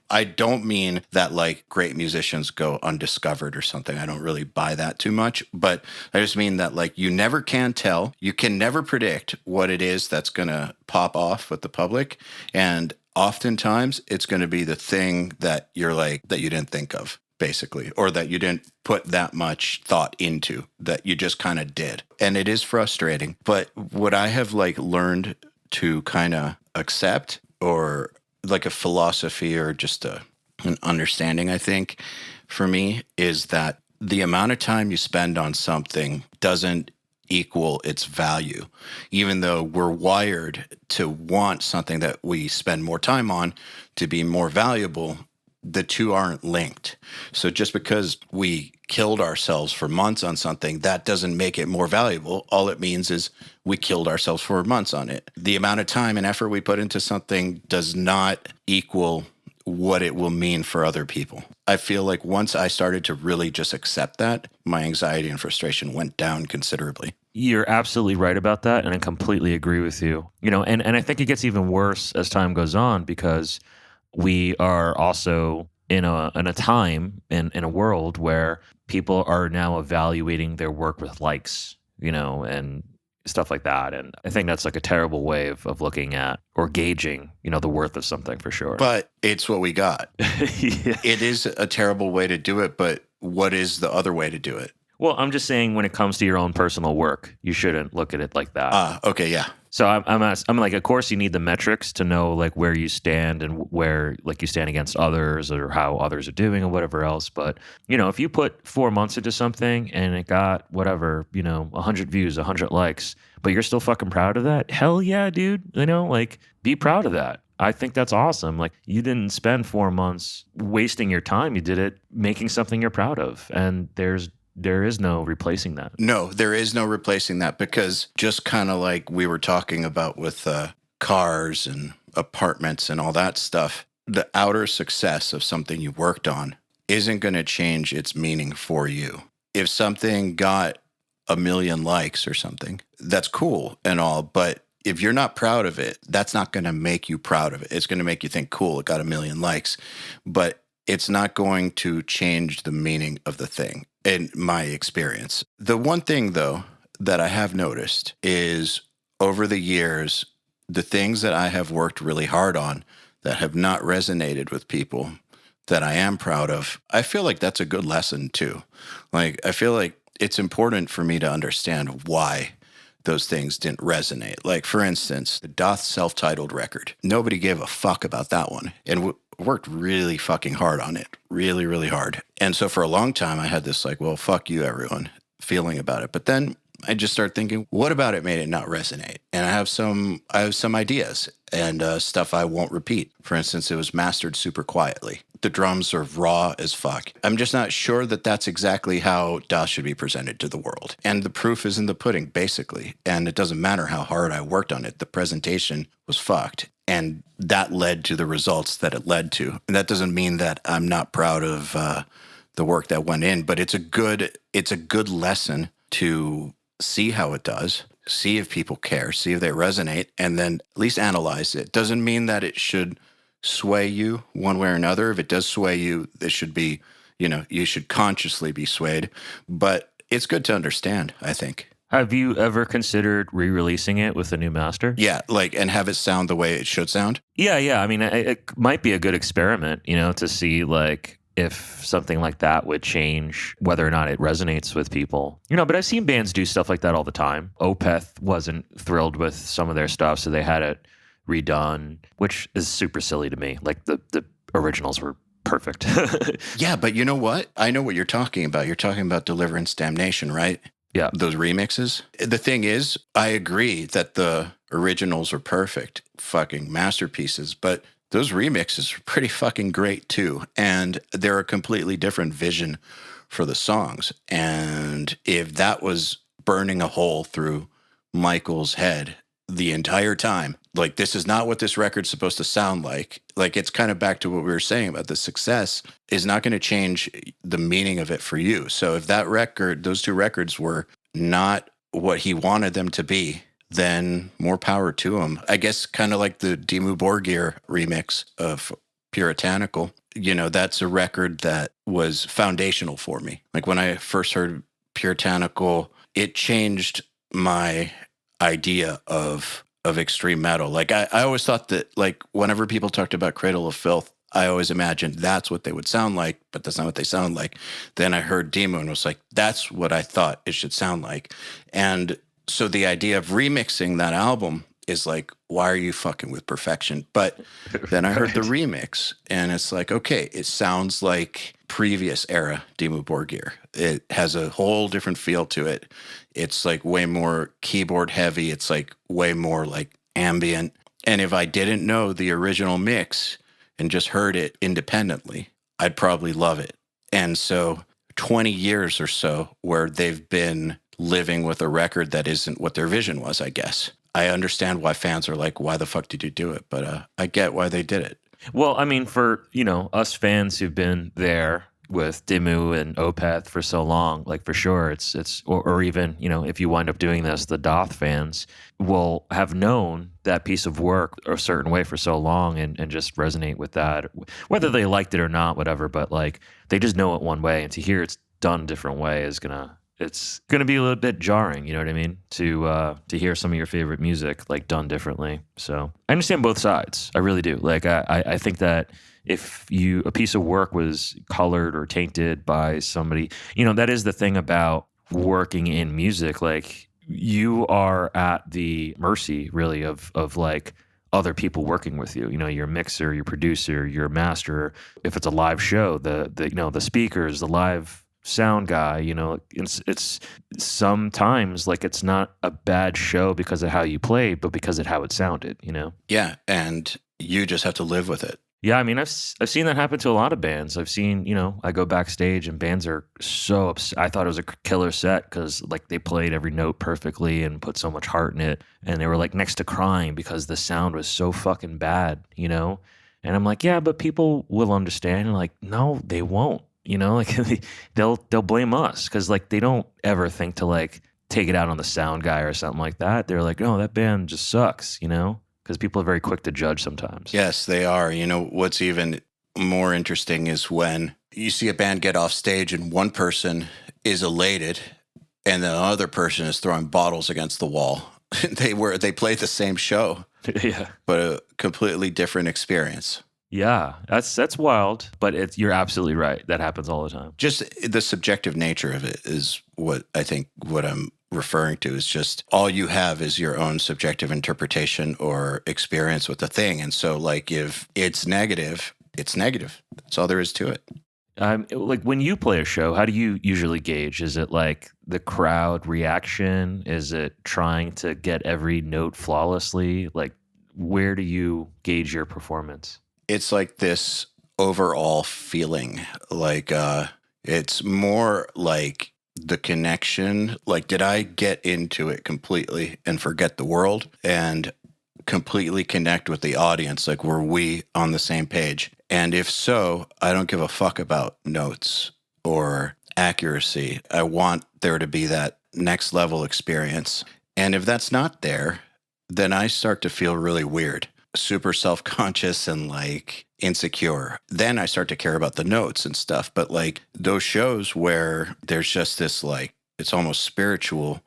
I don't mean that like great musicians go undiscovered or something. I don't really buy that too much, but I just mean that like you never can tell. You can never predict what it is that's going to pop off with the public. And oftentimes it's going to be the thing that you're like, that you didn't think of, basically, or that you didn't put that much thought into, that you just kind of did. And it is frustrating. But what I have like learned to kind of accept, or like a philosophy, or just an understanding, I think, for me, is that the amount of time you spend on something doesn't equal its value. Even though we're wired to want something that we spend more time on to be more valuable, the two aren't linked. So just because we killed ourselves for months on something, that doesn't make it more valuable. All it means is we killed ourselves for months on it. The amount of time and effort we put into something does not equal what it will mean for other people. I feel like once I started to really just accept that, my anxiety and frustration went down considerably. You're absolutely right about that, and I completely agree with you. And I think it gets even worse as time goes on, because we are also in a time in a world where people are now evaluating their work with likes, and stuff like that. And I think that's like a terrible way of looking at or gauging, the worth of something, for sure. But it's what we got. Yeah. It is a terrible way to do it, but what is the other way to do it? Well, I'm just saying when it comes to your own personal work, you shouldn't look at it like that. Okay, yeah. So I'm like, of course you need the metrics to know like where you stand and where like you stand against others or how others are doing or whatever else. But, if you put 4 months into something and it got whatever, 100 views, 100 likes, but you're still fucking proud of that. Hell yeah, dude. Like be proud of that. I think that's awesome. Like you didn't spend 4 months wasting your time. You did it making something you're proud of. And there is no replacing that. No, there is no replacing that, because just kind of like we were talking about with cars and apartments and all that stuff, the outer success of something you worked on isn't going to change its meaning for you. If something got 1 million likes or something, that's cool and all, but if you're not proud of it, that's not going to make you proud of it. It's going to make you think, cool, it got 1 million likes, but it's not going to change the meaning of the thing, in my experience. The one thing, though, that I have noticed is over the years, the things that I have worked really hard on that have not resonated with people that I am proud of, I feel like that's a good lesson, too. Like, I feel like it's important for me to understand why those things didn't resonate. Like, for instance, the Doth self-titled record. Nobody gave a fuck about that one. And worked really fucking hard on it. Really, really hard. And so for a long time, I had this like, well, fuck you, everyone, feeling about it. But then I just started thinking, what about it made it not resonate? And I have some ideas and stuff I won't repeat. For instance, it was mastered super quietly. The drums are raw as fuck. I'm just not sure that that's exactly how DOS should be presented to the world. And the proof is in the pudding, basically. And it doesn't matter how hard I worked on it. The presentation was fucked. And that led to the results that it led to. And that doesn't mean that I'm not proud of the work that went in, but it's a good lesson to see how it does, see if people care, see if they resonate, and then at least analyze it. Doesn't mean that it should sway you one way or another. If it does sway you, it should be, you should consciously be swayed. But it's good to understand, I think. Have you ever considered re-releasing it with a new master? Yeah, and have it sound the way it should sound? Yeah. I mean, it might be a good experiment, to see if something like that would change whether or not it resonates with people. But I've seen bands do stuff like that all the time. Opeth wasn't thrilled with some of their stuff, so they had it redone, which is super silly to me. Like the originals were perfect. Yeah, but you know what? I know what you're talking about. You're talking about Deliverance Damnation, right? Yeah. Those remixes. The thing is, I agree that the originals are perfect, fucking masterpieces, but those remixes are pretty fucking great too. And they're a completely different vision for the songs. And if that was burning a hole through Michael's head the entire time, like, this is not what this record's supposed to sound like it's kind of back to what we were saying about the success is not going to change the meaning of it for you. So if that record, those two records were not what he wanted them to be, then more power to him. I guess kind of like the Dimmu Borgir remix of Puritanical, that's a record that was foundational for me. Like when I first heard Puritanical, it changed my idea of extreme metal. Like I always thought that, like, whenever people talked about Cradle of Filth, I always imagined that's what they would sound like, but that's not what they sound like. Then I heard Dimmu and was like, that's what I thought it should sound like. And so the idea of remixing that album is like, why are you fucking with perfection? But then I heard the remix and it's like, okay, it sounds like previous era Dimmu Borgir. It has a whole different feel to it. It's like way more keyboard heavy. It's like way more like ambient. And if I didn't know the original mix and just heard it independently, I'd probably love it. And so 20 years or so where they've been living with a record that isn't what their vision was, I guess. I understand why fans are like, why the fuck did you do it? But I get why they did it. Well, I mean, for, us fans who've been there with Dimmu and Opeth for so long, like for sure it's or even, if you wind up doing this, the Doth fans will have known that piece of work a certain way for so long and just resonate with that, whether they liked it or not, whatever, but like they just know it one way, and to hear it's done a different way it's gonna be a little bit jarring, you know what I mean? To hear some of your favorite music like done differently. So I understand both sides. I really do. Like I think that if a piece of work was colored or tainted by somebody, that is the thing about working in music, like you are at the mercy really of like other people working with you. You know, your mixer, your producer, your master. If it's a live show, the you know, the speakers, the live sound guy, you know, it's sometimes like it's not a bad show because of how you played, but because of how it sounded, you know? Yeah, and you just have to live with it. Yeah, I mean, I've seen that happen to a lot of bands. I've seen, you know, I go backstage and bands are so upset. I thought it was a killer set because like they played every note perfectly and put so much heart in it, and they were like next to crying because the sound was so fucking bad, you know. And I'm like, yeah, but people will understand. And like, no, they won't. You know, like they'll blame us because like they don't ever think to like take it out on the sound guy or something like that. They're like, oh, that band just sucks, you know. Because people are very quick to judge sometimes. Yes, they are. You know, what's even more interesting is when you see a band get off stage and one person is elated and the other person is throwing bottles against the wall. They played the same show, Yeah. but a completely different experience. Yeah, that's wild, but you're absolutely right. That happens all the time. Just the subjective nature of it is what I think what I'm referring to is just all you have is your own subjective interpretation or experience with the thing. And so like if it's negative, it's negative. That's all there is to it. Like when you play a show, how do you usually gauge? Is it like the crowd reaction? Is it trying to get every note flawlessly? Like where do you gauge your performance? It's like this overall feeling, like it's more like the connection. Like, did I get into it completely and forget the world and completely connect with the audience? Like, were we on the same page? And if so, I don't give a fuck about notes or accuracy. I want there to be that next level experience. And if that's not there, then I start to feel really weird, super self-conscious and like insecure. Then I start to care about the notes and stuff. But like those shows where there's just this like, it's almost spiritual,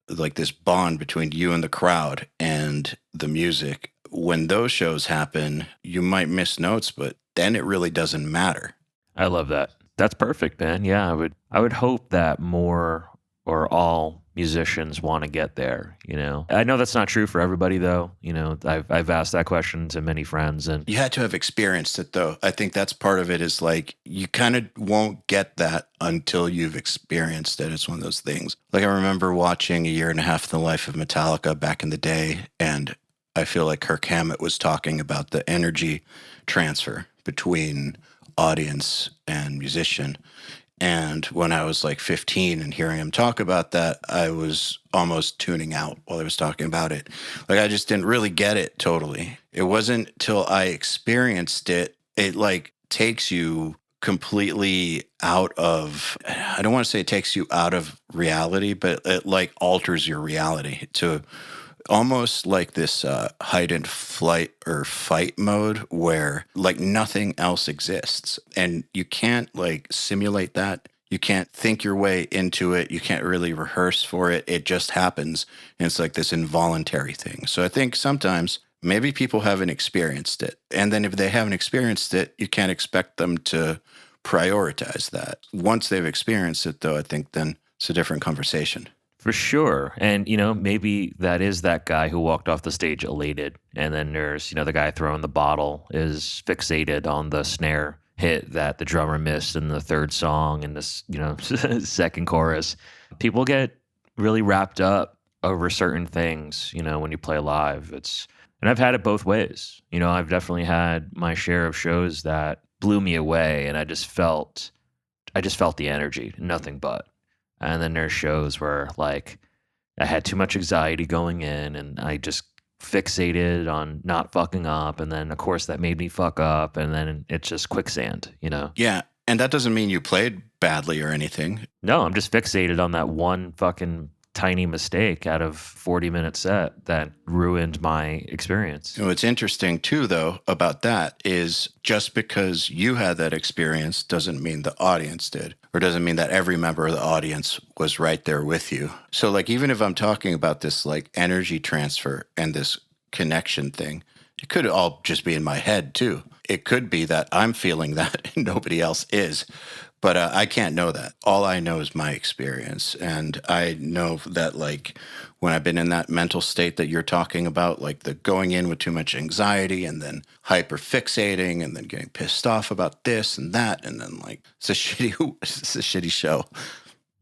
like this bond between you and the crowd and the music. When those shows happen, you might miss notes, but then it really doesn't matter. I love that. That's perfect, man. Yeah, I would hope that more or all musicians want to get there, you know. I know that's not true for everybody though. You know, I've asked that question to many friends, and you had to have experienced it though. I think that's part of it is like you kind of won't get that until you've experienced it. It's one of those things. Like I remember watching A Year and a Half in the Life of Metallica back in the day, and I feel like Kirk Hammett was talking about the energy transfer between audience and musician. And when I was like 15 and hearing him talk about that, I was almost tuning out while I was talking about it. Like I just didn't really get it totally. It wasn't till I experienced it, it like takes you completely out of, I don't want to say it takes you out of reality, but it like alters your reality to almost like this heightened flight or fight mode where like nothing else exists and you can't like simulate that. You can't think your way into it. You can't really rehearse for it. It just happens. And it's like this involuntary thing. So I think sometimes maybe people haven't experienced it. And then if they haven't experienced it, you can't expect them to prioritize that. Once they've experienced it though, I think then it's a different conversation. For sure. And, you know, maybe that is that guy who walked off the stage elated. And then there's, you know, the guy throwing the bottle is fixated on the snare hit that the drummer missed in the third song and this, you know, second chorus. People get really wrapped up over certain things, you know, when you play live. And I've had it both ways. You know, I've definitely had my share of shows that blew me away and I just felt the energy, nothing but. And then there's shows where like I had too much anxiety going in and I just fixated on not fucking up. And then of course that made me fuck up. And then it's just quicksand, you know? Yeah. And that doesn't mean you played badly or anything. No, I'm just fixated on that one fucking tiny mistake out of 40-minute set that ruined my experience. And what's interesting too, though, about that is just because you had that experience doesn't mean the audience did, or doesn't mean that every member of the audience was right there with you. So like, even if I'm talking about this like energy transfer and this connection thing, it could all just be in my head too. It could be that I'm feeling that and nobody else is. But I can't know that. All I know is my experience. And I know that, like, when I've been in that mental state that you're talking about, like the going in with too much anxiety and then hyper fixating and then getting pissed off about this and that. And then, like, it's a shitty show.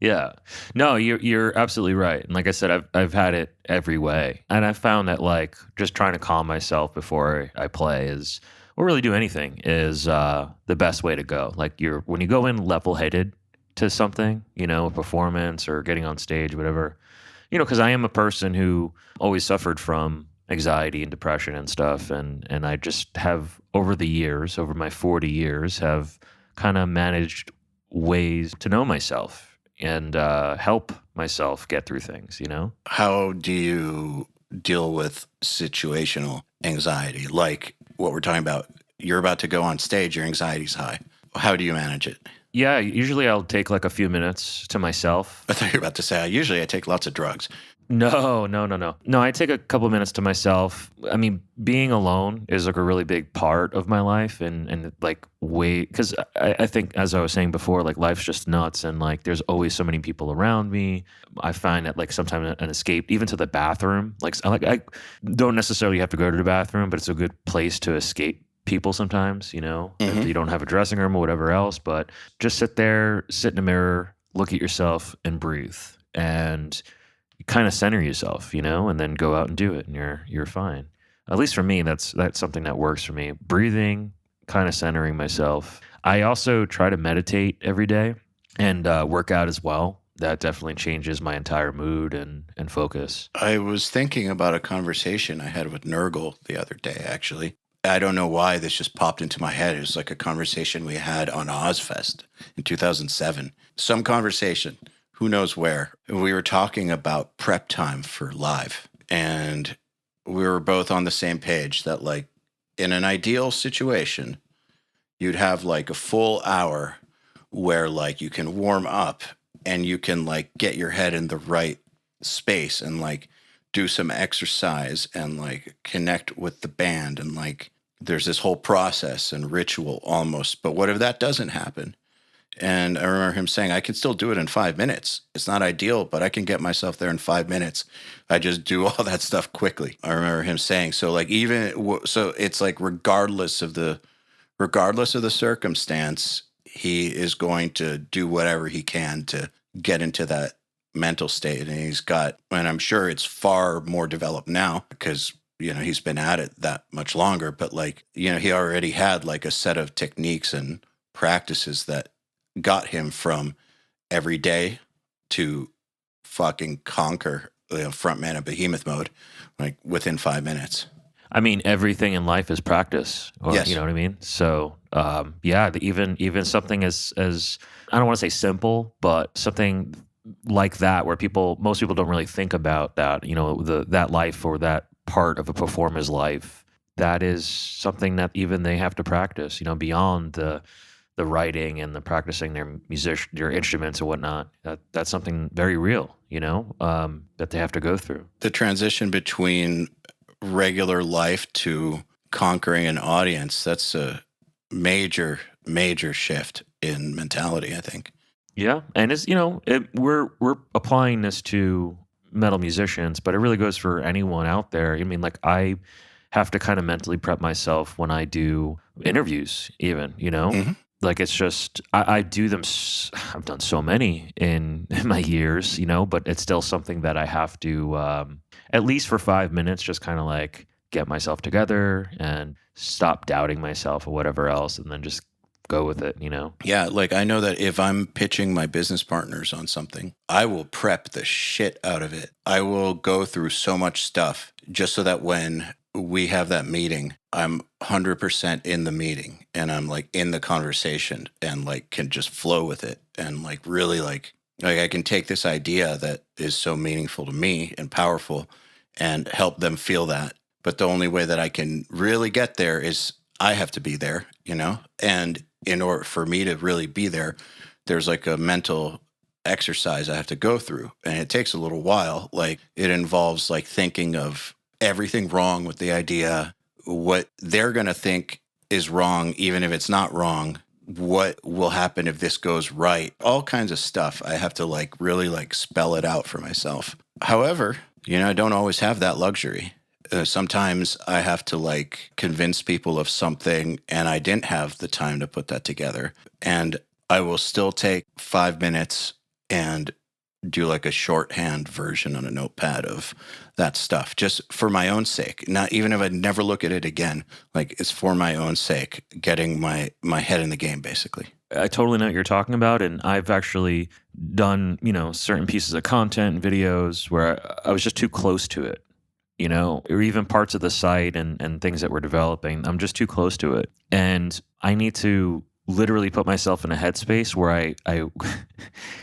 Yeah. No, you're absolutely right. And like I said, I've had it every way. And I found that like just trying to calm myself before I play is or really do anything is the best way to go. Like when you go in level-headed to something, a performance or getting on stage, whatever, because I am a person who always suffered from anxiety and depression and stuff. And I just have over my 40 years, have kind of managed ways to know myself and help myself get through things, How do you deal with situational anxiety? Like what we're talking about, you're about to go on stage, your anxiety's high. How do you manage it? Yeah, usually I'll take like a few minutes to myself. I thought you were about to say, I take lots of drugs. No. No, I take a couple minutes to myself. I mean, being alone is like a really big part of my life and like because I think, as I was saying before, like life's just nuts and like there's always so many people around me. I find that like sometimes an escape, even to the bathroom, like I don't necessarily have to go to the bathroom, but it's a good place to escape people sometimes, if you don't have a dressing room or whatever else, but just sit there, sit in a mirror, look at yourself and breathe. And kind of center yourself, and then go out and do it, and you're fine. At least for me, that's something that works for me. Breathing, kind of centering myself. I also try to meditate every day and work out as well. That definitely changes my entire mood and focus. I was thinking about a conversation I had with Nurgle the other day, actually. I don't know why this just popped into my head. It was like a conversation we had on Ozfest in 2007. Some conversation. Who knows where. We were talking about prep time for live. And we were both on the same page that, like, in an ideal situation, you'd have like a full hour where like you can warm up and you can like get your head in the right space and like do some exercise and like connect with the band. And like there's this whole process and ritual almost. But what if that doesn't happen? And I remember him saying, I can still do it in 5 minutes. It's not ideal, but I can get myself there in 5 minutes. I just do all that stuff quickly. I remember him saying, so like so it's like regardless of the circumstance, he is going to do whatever he can to get into that mental state. And I'm sure it's far more developed now because, he's been at it that much longer, but like, he already had like a set of techniques and practices that got him from every day to fucking conquer frontman of behemoth mode, like within 5 minutes. I mean, everything in life is practice. Yes. You know what I mean? So, even something as I don't want to say simple, but something like that where most people don't really think about that, that life or that part of a performer's life, that is something that even they have to practice, beyond the writing and the practicing their instruments and whatnot. That's something very real, that they have to go through. The transition between regular life to conquering an audience, that's a major, major shift in mentality, I think. Yeah. And it's, we're applying this to metal musicians, but it really goes for anyone out there. I mean, like I have to kind of mentally prep myself when I do interviews even, Mm-hmm. Like it's just, I do them, I've done so many in my years, but it's still something that I have to, at least for 5 minutes, just kind of like get myself together and stop doubting myself or whatever else and then just go with it, Yeah, like I know that if I'm pitching my business partners on something, I will prep the shit out of it. I will go through so much stuff just so that when we have that meeting, I'm 100% in the meeting and I'm like in the conversation and like can just flow with it and like really like I can take this idea that is so meaningful to me and powerful and help them feel that. But the only way that I can really get there is I have to be there, and in order for me to really be there, there's like a mental exercise I have to go through and it takes a little while. Like it involves like thinking of everything wrong with the idea, what they're going to think is wrong, even if it's not wrong, what will happen if this goes right, all kinds of stuff. I have to like really like spell it out for myself. However, I don't always have that luxury. Sometimes I have to like convince people of something and I didn't have the time to put that together. And I will still take 5 minutes and do like a shorthand version on a notepad of that stuff just for my own sake. Not even if I never look at it again, like it's for my own sake, getting my head in the game basically. I totally know what you're talking about. And I've actually done, certain pieces of content and videos where I was just too close to it, or even parts of the site and things that we're developing. I'm just too close to it. And I need to literally put myself in a headspace where I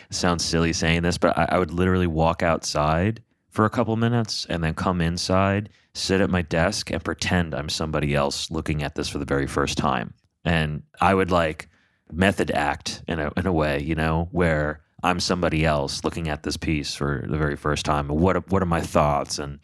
sounds silly saying this, but I would literally walk outside for a couple minutes and then come inside, sit at my desk and pretend I'm somebody else looking at this for the very first time. And I would like method act in a way, where I'm somebody else looking at this piece for the very first time. What are my thoughts? And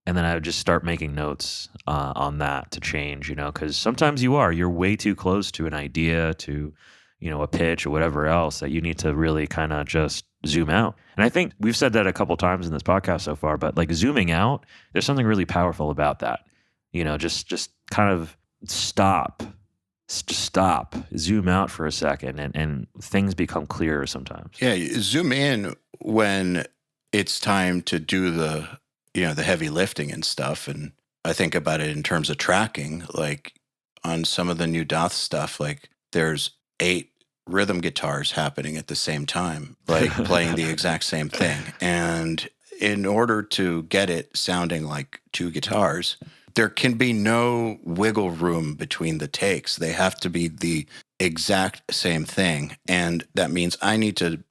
then I would just start making notes on that to change, because sometimes you're way too close to an idea, to, a pitch or whatever else, that you need to really kind of just zoom out. And I think we've said that a couple times in this podcast so far, but like zooming out, there's something really powerful about that. Just kind of stop, zoom out for a second, and things become clearer sometimes. Yeah, you zoom in when it's time to do the heavy lifting and stuff. And I think about it in terms of tracking, like on some of the new Doth stuff, like there's 8 rhythm guitars happening at the same time, like playing the exact same thing. And in order to get it sounding like 2 guitars, there can be no wiggle room between the takes. They have to be the exact same thing. And that means I need to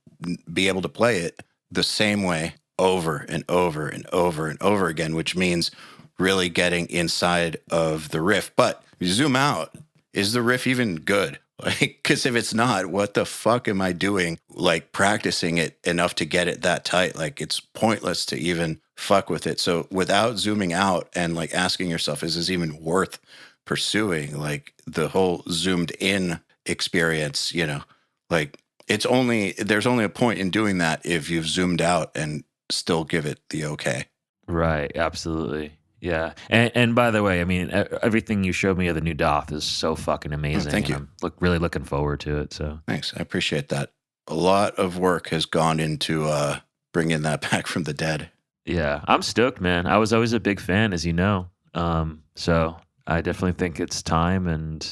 be able to play it the same way over and over and over and over again, which means really getting inside of the riff. But you zoom out, is the riff even good? Like, because if it's not, what the fuck am I doing? Like practicing it enough to get it that tight? Like it's pointless to even fuck with it. So without zooming out and like asking yourself, is this even worth pursuing? Like the whole zoomed in experience, like there's only a point in doing that if you've zoomed out and still give it the okay. Right. Absolutely. Yeah. And by the way, I mean, everything you showed me of the new Doth is so fucking amazing. Thank you. I'm really looking forward to it. So thanks. I appreciate that. A lot of work has gone into bringing that back from the dead. Yeah. I'm stoked, man. I was always a big fan, as you know. So I definitely think it's time, and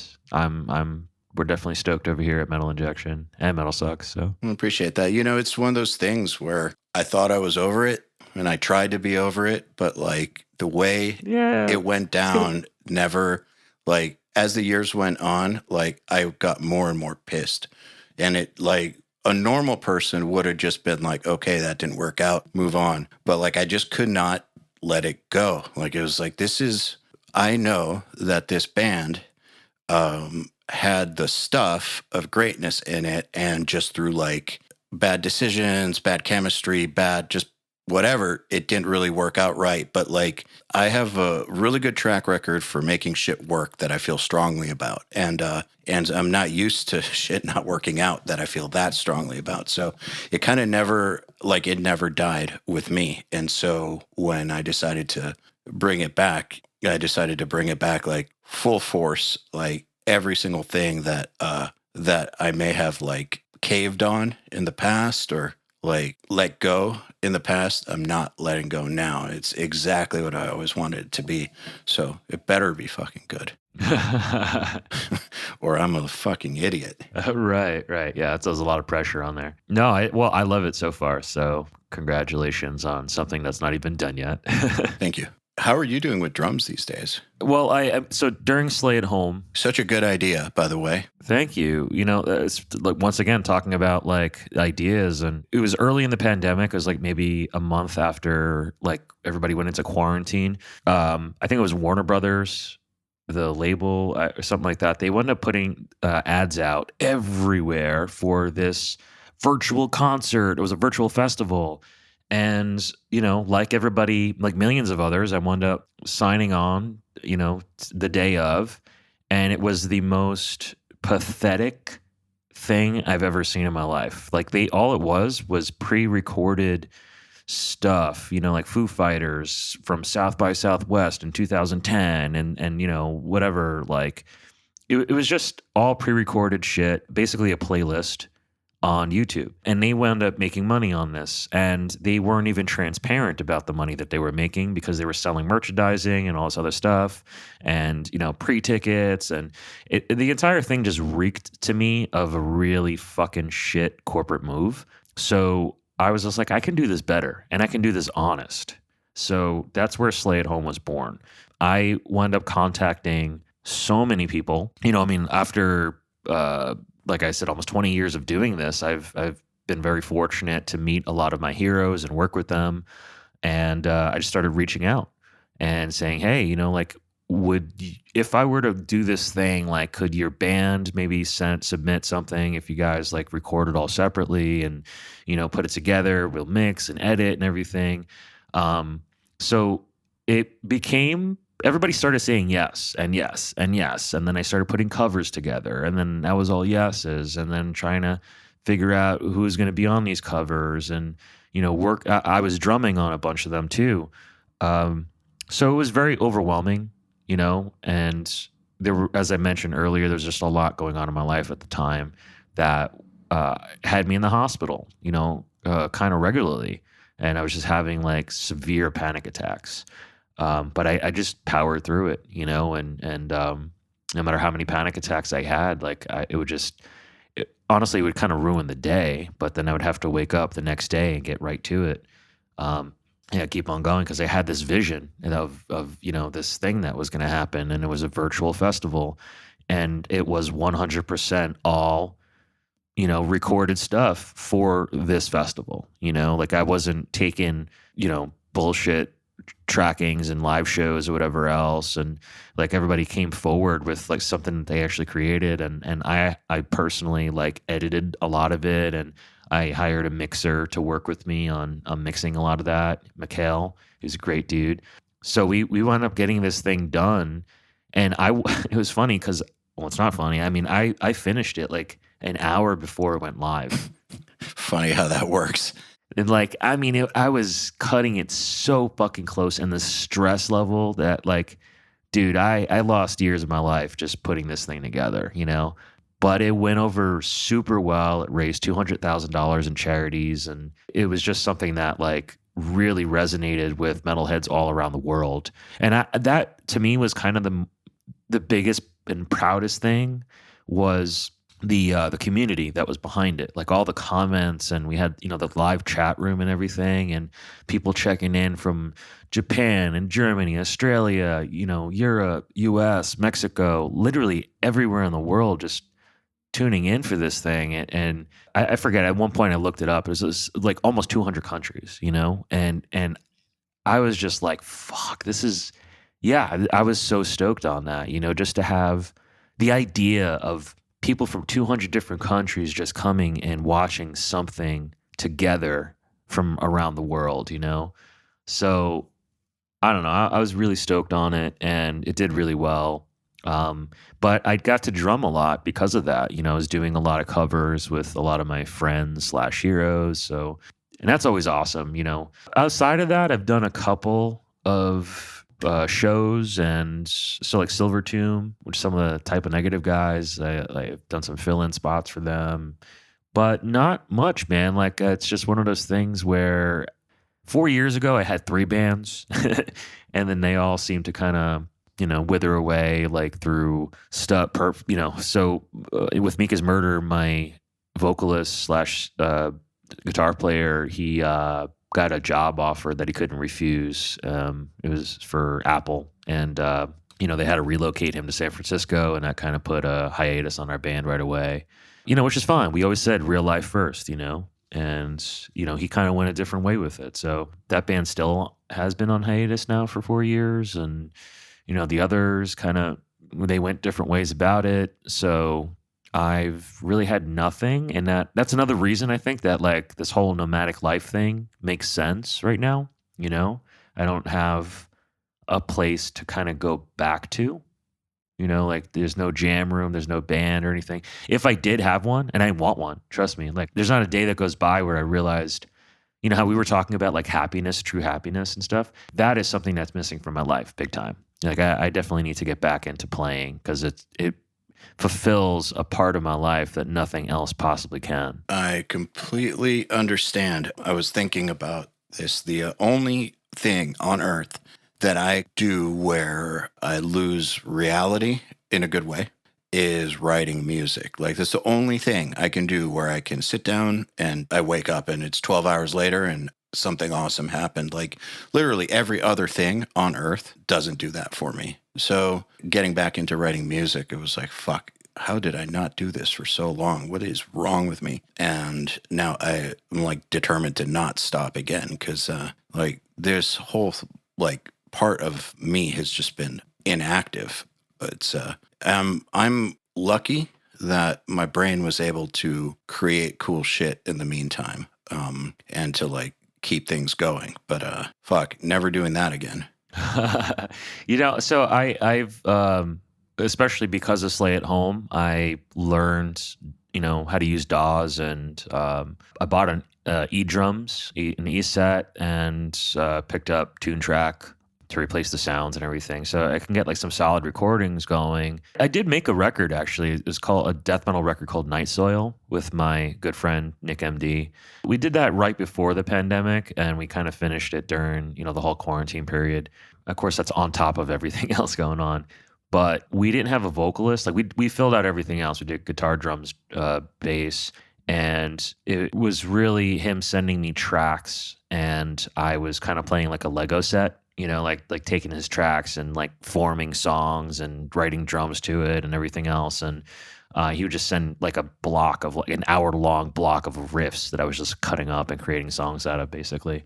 we're definitely stoked over here at Metal Injection and MetalSucks. So I appreciate that. It's one of those things where I thought I was over it and I tried to be over it, but like the way it went down never, like as the years went on, like I got more and more pissed. And it like a normal person would have just been like, okay, that didn't work out, move on. But like I just could not let it go. Like it was like, I know that this band had the stuff of greatness in it, and just through like bad decisions, bad chemistry, bad just whatever, it didn't really work out right. But like I have a really good track record for making shit work that I feel strongly about, and I'm not used to shit not working out that I feel that strongly about. So it kind of never died with me. And so when I decided to bring it back, like full force, like every single thing that I may have like caved on in the past or like let go in the past, I'm not letting go now. It's exactly what I always wanted it to be. So it better be fucking good. Or I'm a fucking idiot. Right. Yeah, there's a lot of pressure on there. No, I love it so far. So congratulations on something that's not even done yet. Thank you. How are you doing with drums these days? Well, so during Slay at Home. Such a good idea, by the way. Thank you. It's like, once again, talking about like ideas, and it was early in the pandemic. It was like maybe a month after like everybody went into quarantine. I think it was Warner Brothers, the label or something like that. They wound up putting ads out everywhere for this virtual concert. It was a virtual festival. And, like everybody, like millions of others, I wound up signing on, the day of. And it was the most pathetic thing I've ever seen in my life. Like all it was pre-recorded stuff, like Foo Fighters from South by Southwest in 2010 and whatever, like it was just all pre-recorded shit, basically a playlist on YouTube. And they wound up making money on this, and they weren't even transparent about the money that they were making because they were selling merchandising and all this other stuff and, pre-tickets. And the entire thing just reeked to me of a really fucking shit corporate move. So I was just like, I can do this better and I can do this honest. So that's where Slay at Home was born. I wound up contacting so many people, after, like I said, almost 20 years of doing this, I've been very fortunate to meet a lot of my heroes and work with them. And I just started reaching out and saying, hey, if I were to do this thing, like, could your band maybe submit something if you guys like record it all separately and, put it together, we'll mix and edit and everything. So it became, everybody started saying yes and yes and yes. And then I started putting covers together, and then that was all yeses. And then trying to figure out who's going to be on these covers and, work. I was drumming on a bunch of them too. So it was very overwhelming, and there were, as I mentioned earlier, there was just a lot going on in my life at the time that had me in the hospital, kind of regularly. And I was just having like severe panic attacks. But I just powered through it, and no matter how many panic attacks I had, like honestly, it would kind of ruin the day, but then I would have to wake up the next day and get right to it. Keep on going, because I had this vision of this thing that was going to happen, and it was a virtual festival, and it was 100% all, recorded stuff for this festival, like I wasn't taking, bullshit trackings and live shows or whatever else, and like everybody came forward with like something that they actually created, and I personally like edited a lot of it, and I hired a mixer to work with me on mixing a lot of that, Mikhail, who's a great dude. So we wound up getting this thing done, and it was funny because, well, it's not funny, I mean I finished it like an hour before it went live. Funny how that works. And like, I was cutting it so fucking close, and the stress level that like, dude, I lost years of my life just putting this thing together, but it went over super well. It raised $200,000 in charities. And it was just something that like really resonated with metalheads all around the world. And that to me was kind of the biggest and proudest thing was the community that was behind it, like all the comments, and we had the live chat room and everything, and people checking in from Japan and Germany, Australia, Europe, US, Mexico, literally everywhere in the world, just tuning in for this thing. And I forget, at one point I looked it up, it was like almost 200 countries, and I was just like, fuck, this is, yeah, I was so stoked on that, just to have the idea of people from 200 different countries just coming and watching something together from around the world, So I don't know. I was really stoked on it, and it did really well. But I got to drum a lot because of that. I was doing a lot of covers with a lot of my friends / heroes. So, and that's always awesome. Outside of that, I've done a couple of shows, and so like Silver Tomb, which some of the Type of Negative guys, I've done some fill-in spots for them, but not much, man. Like it's just one of those things where 4 years ago I had 3 bands, and then they all seemed to kind of wither away like through stuff. So with Mika's Murder, my vocalist / guitar player, he got a job offer that he couldn't refuse. It was for Apple, and they had to relocate him to San Francisco, and that kind of put a hiatus on our band right away. Which is fine. We always said real life first, and he kind of went a different way with it. So that band still has been on hiatus now for 4 years, and the others kind of, they went different ways about it. So I've really had nothing, and that's another reason I think that like this whole nomadic life thing makes sense right now. I don't have a place to kind of go back to. You know, like there's no jam room, there's no band or anything. If I did have one, and I want one, trust me, like there's not a day that goes by where I realized, you know, how we were talking about like happiness, true happiness and stuff. That is something that's missing from my life big time. Like I definitely need to get back into playing because it fulfills a part of my life that nothing else possibly can. I completely understand. I was thinking about this. The only thing on earth that I do where I lose reality in a good way is writing music. Like that's the only thing I can do where I can sit down and I wake up and it's 12 hours later and something awesome happened. Like literally every other thing on earth doesn't do that for me. So getting back into writing music, it was like, fuck, how did I not do this for so long? What is wrong with me? And now I'm like determined to not stop again because like this whole like part of me has just been inactive. It's I'm lucky that my brain was able to create cool shit in the meantime, and to like keep things going. But fuck, never doing that again. You know, so I've especially because of Slay at Home, I learned, you know, how to use DAWs, and I bought an E-drums, an E-set, and picked up Tune Track to replace the sounds and everything. So I can get like some solid recordings going. I did make a record actually. It was called a death metal record called Night Soil with my good friend Nick MD. We did that right before the pandemic and we kind of finished it during, you know, the whole quarantine period. Of course, that's on top of everything else going on. But we didn't have a vocalist. Like we filled out everything else. We did guitar, drums, bass. And it was really him sending me tracks and I was kind of playing like a Lego set, you know, like taking his tracks and like forming songs and writing drums to it and everything else. And he would just send like a block of like an hour-long block of riffs that I was just cutting up and creating songs out of basically.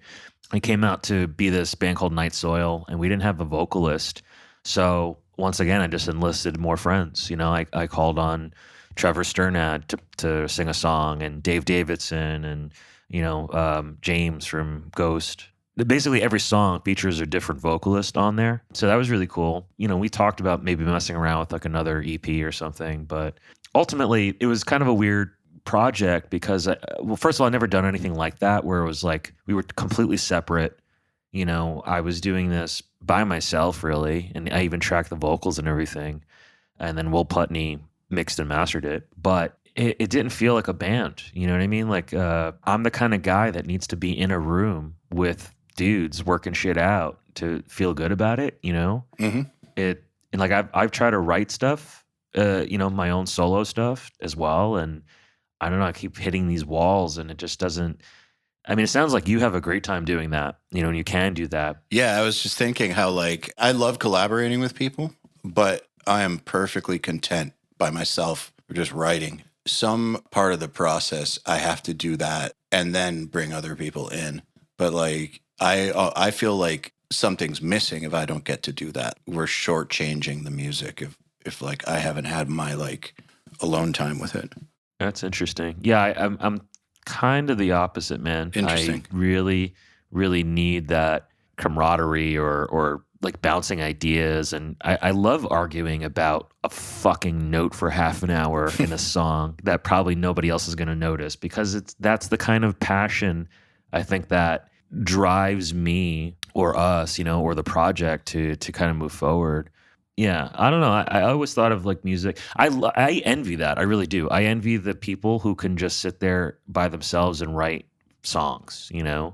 I came out to be this band called Night Soil and we didn't have a vocalist. So once again, I just enlisted more friends. You know, I called on Trevor Sternad to sing a song, and Dave Davidson, and you know James from Ghost. Basically, every song features a different vocalist on there, so that was really cool. You know, we talked about maybe messing around with like another EP or something, but ultimately, it was kind of a weird project because, well, first of all, I'd never done anything like that where it was like we were completely separate. You know, I was doing this by myself, really, and I even tracked the vocals and everything, and then Will Putney mixed and mastered it, but it didn't feel like a band. You know what I mean? Like I'm the kind of guy that needs to be in a room with dudes working shit out to feel good about it. You know, and like I've tried to write stuff, you know, my own solo stuff as well, and I don't know. I keep hitting these walls, and it just doesn't. I mean, it sounds like you have a great time doing that, you know, and you can do that. Yeah, I was just thinking how like I love collaborating with people, but I am perfectly content by myself just writing. Some part of the process I have to do that and then bring other people in. But like I feel like something's missing if I don't get to do that. We're shortchanging the music if like I haven't had my like alone time with it. That's interesting. Yeah, I'm kind of the opposite, man. Interesting. I really, really need that camaraderie or like bouncing ideas. And I love arguing about a fucking note for half an hour in a song that probably nobody else is going to notice because that's the kind of passion I think that drives me or us, you know, or the project to kind of move forward. Yeah, I don't know. I always thought of like music. I envy that. I really do. I envy the people who can just sit there by themselves and write songs, you know?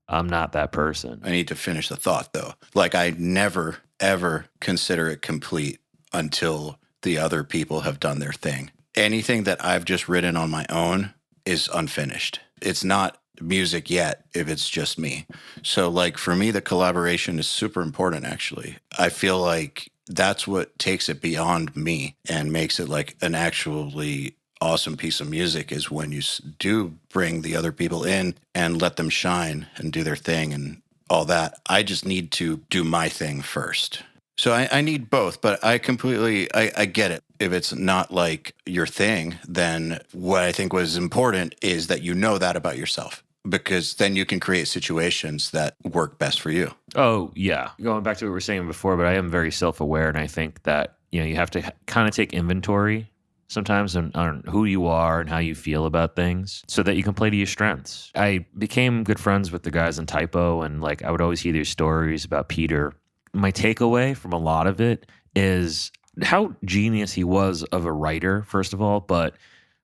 I'm not that person. I need to finish the thought though. Like I never, ever consider it complete until the other people have done their thing. Anything that I've just written on my own is unfinished. It's not music yet if it's just me. So like for me, the collaboration is super important actually. I feel like that's what takes it beyond me and makes it like an actually awesome piece of music is when you do bring the other people in and let them shine and do their thing and all that. I just need to do my thing first. So I need both, but I get it. If it's not like your thing, then what I think was important is that you know that about yourself, because then you can create situations that work best for you. Oh, yeah. Going back to what we were saying before, but I am very self-aware, and I think that, you have to kind of take inventory sometimes on who you are and how you feel about things so that you can play to your strengths. I became good friends with the guys in Typo, and like I would always hear their stories about Peter. My takeaway from a lot of it is how genius he was of a writer, first of all, but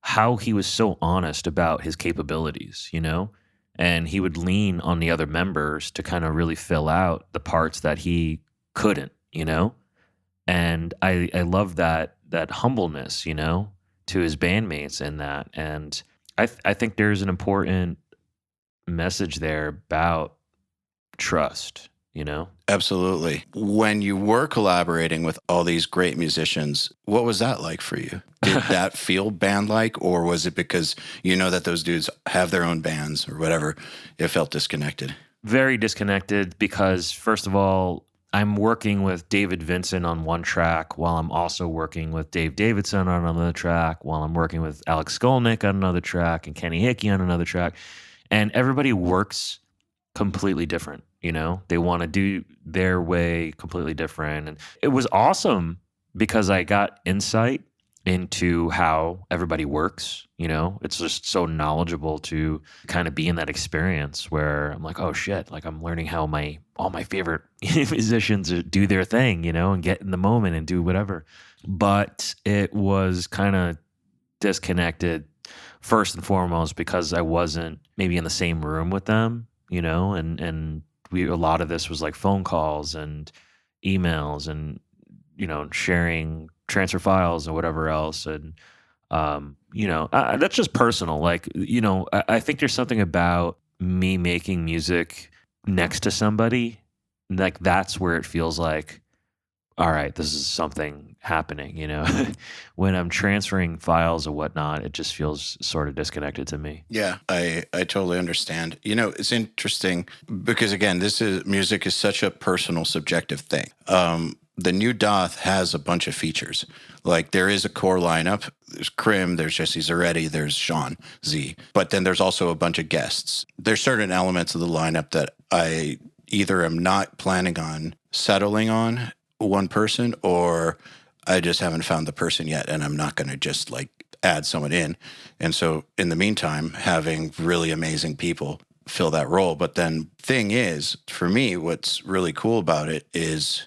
how he was so honest about his capabilities, and he would lean on the other members to kind of really fill out the parts that he couldn't, and I love that humbleness, to his bandmates in that. And I think there's an important message there about trust, Absolutely. When you were collaborating with all these great musicians, what was that like for you? Did that feel band-like, or was it because that those dudes have their own bands or whatever, it felt disconnected? Very disconnected because, first of all, I'm working with David Vincent on one track while I'm also working with Dave Davidson on another track, while I'm working with Alex Skolnick on another track and Kenny Hickey on another track. And everybody works completely different, They want to do their way completely different. And it was awesome because I got insight into how everybody works, It's just so knowledgeable to kind of be in that experience where I'm like, oh shit, like I'm learning how all my favorite musicians do their thing, and get in the moment and do whatever. But it was kind of disconnected first and foremost because I wasn't maybe in the same room with them, and a lot of this was like phone calls and emails and, sharing transfer files or whatever else. And, that's just personal. Like, I think there's something about me making music next to somebody. Like that's where it feels like, all right, this is something happening, When I'm transferring files or whatnot, it just feels sort of disconnected to me. Yeah, I totally understand. It's interesting because again, music is such a personal, subjective thing. The new Doth has a bunch of features. Like there is a core lineup. There's Krim, there's Jesse Zaretti, there's Sean Z. But then there's also a bunch of guests. There's certain elements of the lineup that I either am not planning on settling on one person, or I just haven't found the person yet, and I'm not going to just like add someone in. And so in the meantime, having really amazing people fill that role. But then thing is, for me, what's really cool about it is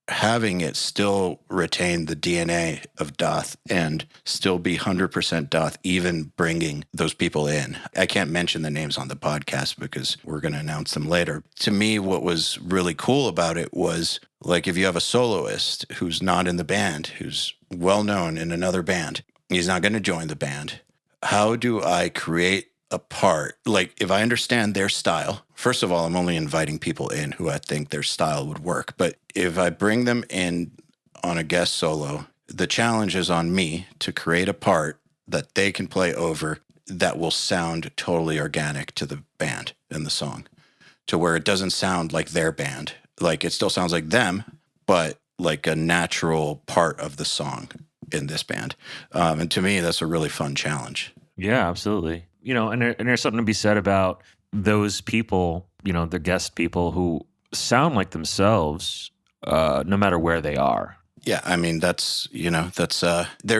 having it still retain the DNA of Doth and still be 100% Doth, even bringing those people in. I can't mention the names on the podcast because we're going to announce them later. To me, what was really cool about it was like if you have a soloist who's not in the band, who's well known in another band, he's not going to join the band. How do I create a part? Like if I understand their style, first of all, I'm only inviting people in who I think their style would work. But if I bring them in on a guest solo, the challenge is on me to create a part that they can play over that will sound totally organic to the band and the song, to where it doesn't sound like their band. Like it still sounds like them, but like a natural part of the song in this band. And to me, that's a really fun challenge. Yeah, absolutely. And there's something to be said about those people, the guest people who sound like themselves, no matter where they are. Yeah, I mean, there's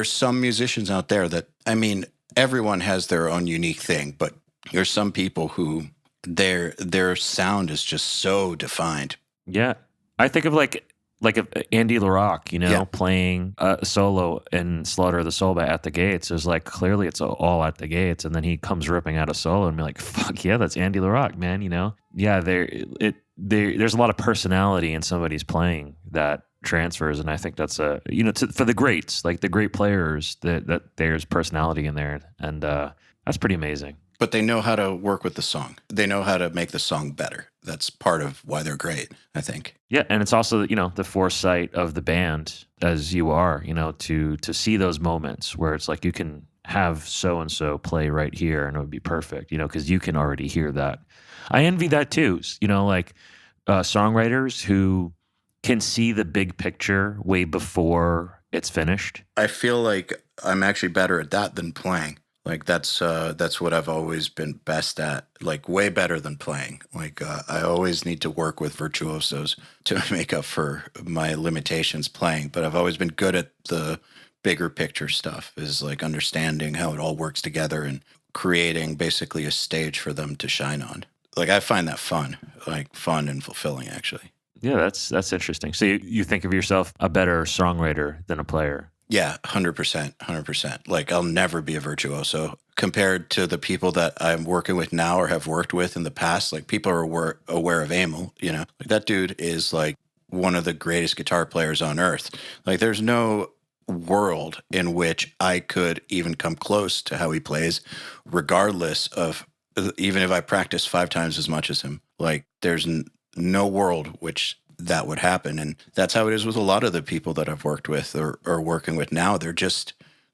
some musicians out there that, I mean, everyone has their own unique thing, but there's some people who their sound is just so defined. Yeah. I think of like if Andy LaRocque, playing a solo in Slaughter of the Soul by At the Gates. Is like clearly it's all At the Gates, and then he comes ripping out a solo and be like, "Fuck yeah, that's Andy LaRocque, man!" Yeah, there's a lot of personality in somebody's playing that transfers, and I think that's for the greats, like the great players, that there's personality in there, and that's pretty amazing. But they know how to work with the song. They know how to make the song better. That's part of why they're great, I think. Yeah, and it's also, the foresight of the band, as you are, to see those moments where it's like you can have so-and-so play right here and it would be perfect, because you can already hear that. I envy that too, songwriters who can see the big picture way before it's finished. I feel like I'm actually better at that than playing. Like that's what I've always been best at, like way better than playing. Like I always need to work with virtuosos to make up for my limitations playing, but I've always been good at the bigger picture stuff, is like understanding how it all works together and creating basically a stage for them to shine on. Like I find that fun, like fun and fulfilling actually. Yeah, that's interesting. So you think of yourself a better songwriter than a player? Yeah, 100%, 100%. Like I'll never be a virtuoso compared to the people that I'm working with now or have worked with in the past. Like people are aware of EYAL, you know, like that dude is like one of the greatest guitar players on earth. Like there's no world in which I could even come close to how he plays, regardless of, even if I practice 5 times as much as him. Like there's no world which that would happen. And that's how it is with a lot of the people that I've worked with or working with now. They're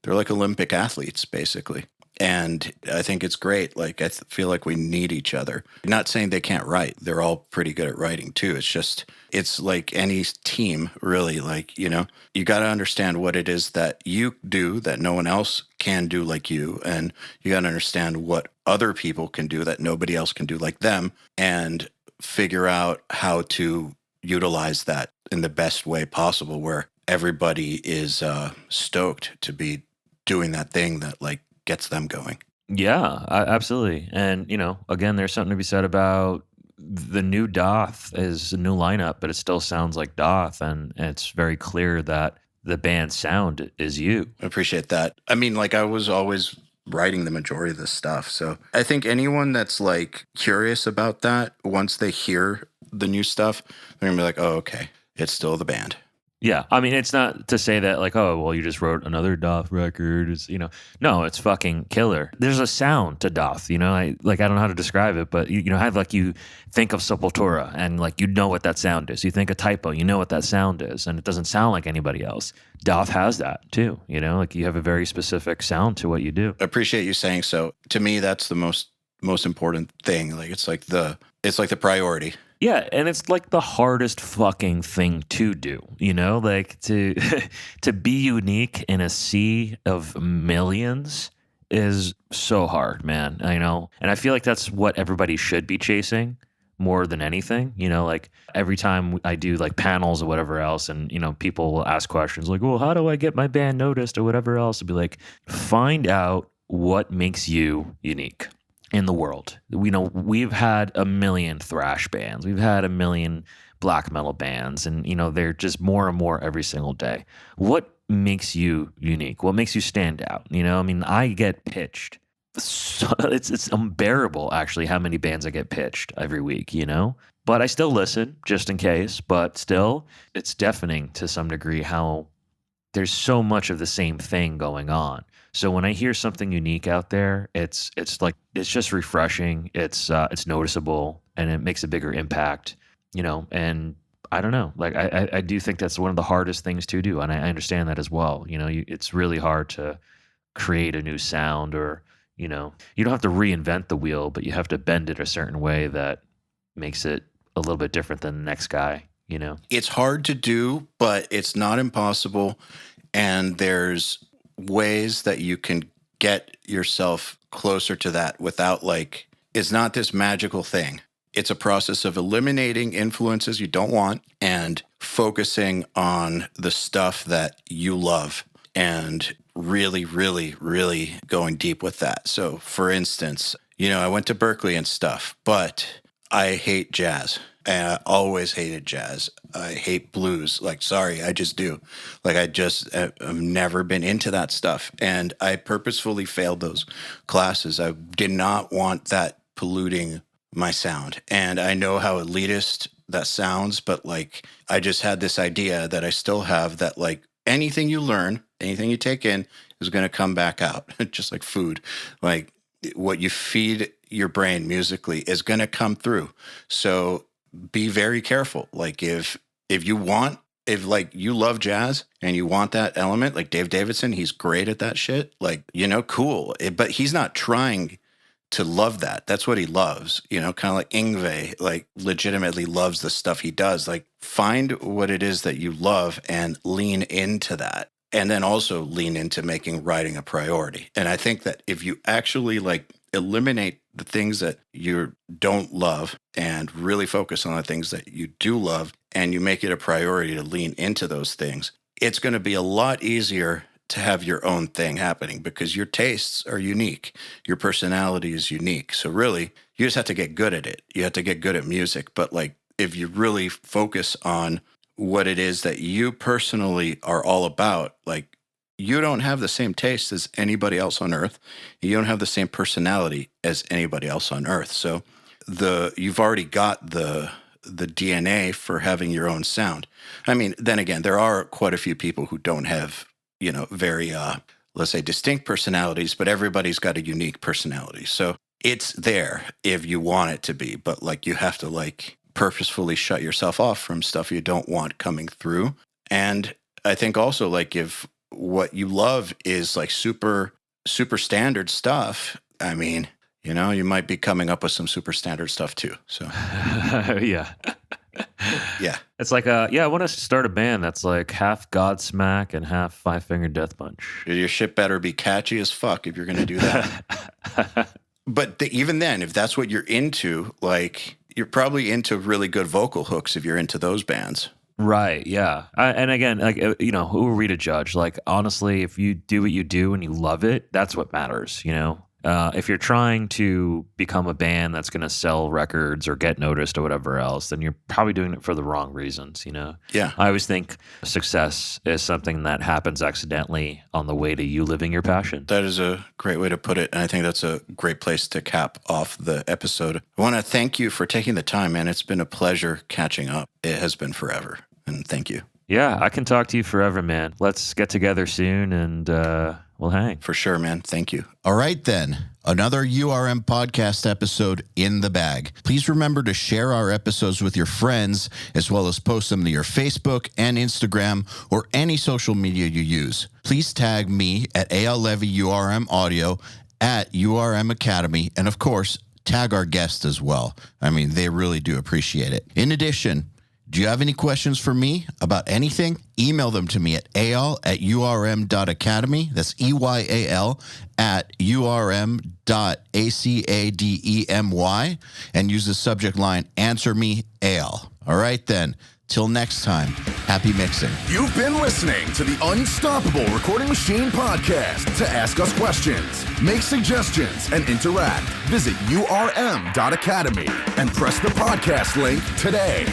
like Olympic athletes, basically. And I think it's great. Like, I feel like we need each other. Not saying they can't write. They're all pretty good at writing, too. It's like any team, really. Like, you know, you got to understand what it is that you do that no one else can do like you. And you got to understand what other people can do that nobody else can do like them. And figure out how to utilize that in the best way possible, where everybody is stoked to be doing that thing that like gets them going. Yeah, absolutely. And, you know, again, there's something to be said about the new Doth is a new lineup, but it still sounds like Doth. And it's very clear that the band's sound is you. I appreciate that. I mean, like I was always writing the majority of this stuff. So I think anyone that's like curious about that, once they hear the new stuff, they're gonna be like, oh, okay, it's still the band. Yeah, I mean, it's not to say that like, oh, well, you just wrote another Doth record. It's, you know, no, it's fucking killer. There's a sound to Doth, you know. I don't know how to describe it, but you know, have like you think of Sepultura and like you know what that sound is. You think of Typo, you know what that sound is, and it doesn't sound like anybody else. Doth has that too, you know. Like you have a very specific sound to what you do. I appreciate you saying so. To me, that's the most important thing. Like it's like the priority. Yeah, and it's like the hardest fucking thing to do, you know, like to to be unique in a sea of millions is so hard, man. You know, and I feel like that's what everybody should be chasing more than anything. You know, like every time I do like panels or whatever else, and you know, people will ask questions like, "Well, how do I get my band noticed?" or whatever else. I'll be like, find out what makes you unique in the world. We know we've had a million thrash bands. We've had a million black metal bands, and you know, they're just more and more every single day. What makes you unique? What makes you stand out? You know, I mean, I get pitched. So it's unbearable actually how many bands I get pitched every week, you know? But I still listen just in case, but still it's deafening to some degree how there's so much of the same thing going on. So when I hear something unique out there, it's like it's just refreshing. It's noticeable and it makes a bigger impact, you know. And I don't know, like I do think that's one of the hardest things to do, and I understand that as well. You know, it's really hard to create a new sound, or you know, you don't have to reinvent the wheel, but you have to bend it a certain way that makes it a little bit different than the next guy. You know, it's hard to do, but it's not impossible, and there's ways that you can get yourself closer to that without like, it's not this magical thing. It's a process of eliminating influences you don't want and focusing on the stuff that you love and really, really, really going deep with that. So for instance, you know, I went to Berkeley and stuff, but I hate jazz. And I always hated jazz. I hate blues. Like, sorry, I just do. Like, I've never been into that stuff. And I purposefully failed those classes. I did not want that polluting my sound. And I know how elitist that sounds, but like, I just had this idea that I still have that like anything you learn, anything you take in is going to come back out, just like food. Like, what you feed your brain musically is going to come through. So be very careful. Like if like you love jazz and you want that element, like Dave Davidson, he's great at that shit. Like, you know, cool. But he's not trying to love that. That's what he loves, you know, kind of like Yngwie, like legitimately loves the stuff he does. Like find what it is that you love and lean into that and then also lean into making writing a priority. And I think that if you actually like eliminate the things that you don't love and really focus on the things that you do love, and you make it a priority to lean into those things, it's going to be a lot easier to have your own thing happening because your tastes are unique. Your personality is unique. So really, you just have to get good at it. You have to get good at music. But like, if you really focus on what it is that you personally are all about, like, you don't have the same taste as anybody else on earth. You don't have the same personality as anybody else on earth. So you've already got the DNA for having your own sound. I mean, then again, there are quite a few people who don't have, very, let's say, distinct personalities, but everybody's got a unique personality. So it's there if you want it to be, but like, you have to like purposefully shut yourself off from stuff you don't want coming through. And I think also, like, if what you love is like super standard stuff, I mean, you might be coming up with some super standard stuff too. So yeah. Yeah. It's like, I want to start a band that's like half Godsmack and half Five Finger Death Punch. Your shit better be catchy as fuck if you're going to do that. But even then, if that's what you're into, like, you're probably into really good vocal hooks if you're into those bands. Right, yeah. And again, like, who are we to judge? Like, honestly, if you do what you do and you love it, that's what matters, If you're trying to become a band that's going to sell records or get noticed or whatever else, then you're probably doing it for the wrong reasons, Yeah. I always think success is something that happens accidentally on the way to you living your passion. That is a great way to put it, and I think that's a great place to cap off the episode. I want to thank you for taking the time, man. It's been a pleasure catching up. It has been forever, and thank you. Yeah, I can talk to you forever, man. Let's get together soon, and we'll hang. For sure, man. Thank you. All right, then. Another URM podcast episode in the bag. Please remember to share our episodes with your friends, as well as post them to your Facebook and Instagram or any social media you use. Please tag me at EYAL Levy URM Audio, at URM Academy, and of course, tag our guests as well. I mean, they really do appreciate it. In addition, do you have any questions for me about anything? Email them to me at eyal@urm.academy. That's EYAL @urm.academy, and use the subject line, Answer Me, EYAL. All right, then. Till next time, happy mixing. You've been listening to the Unstoppable Recording Machine Podcast. To ask us questions, make suggestions, and interact, visit urm.academy and press the podcast link today.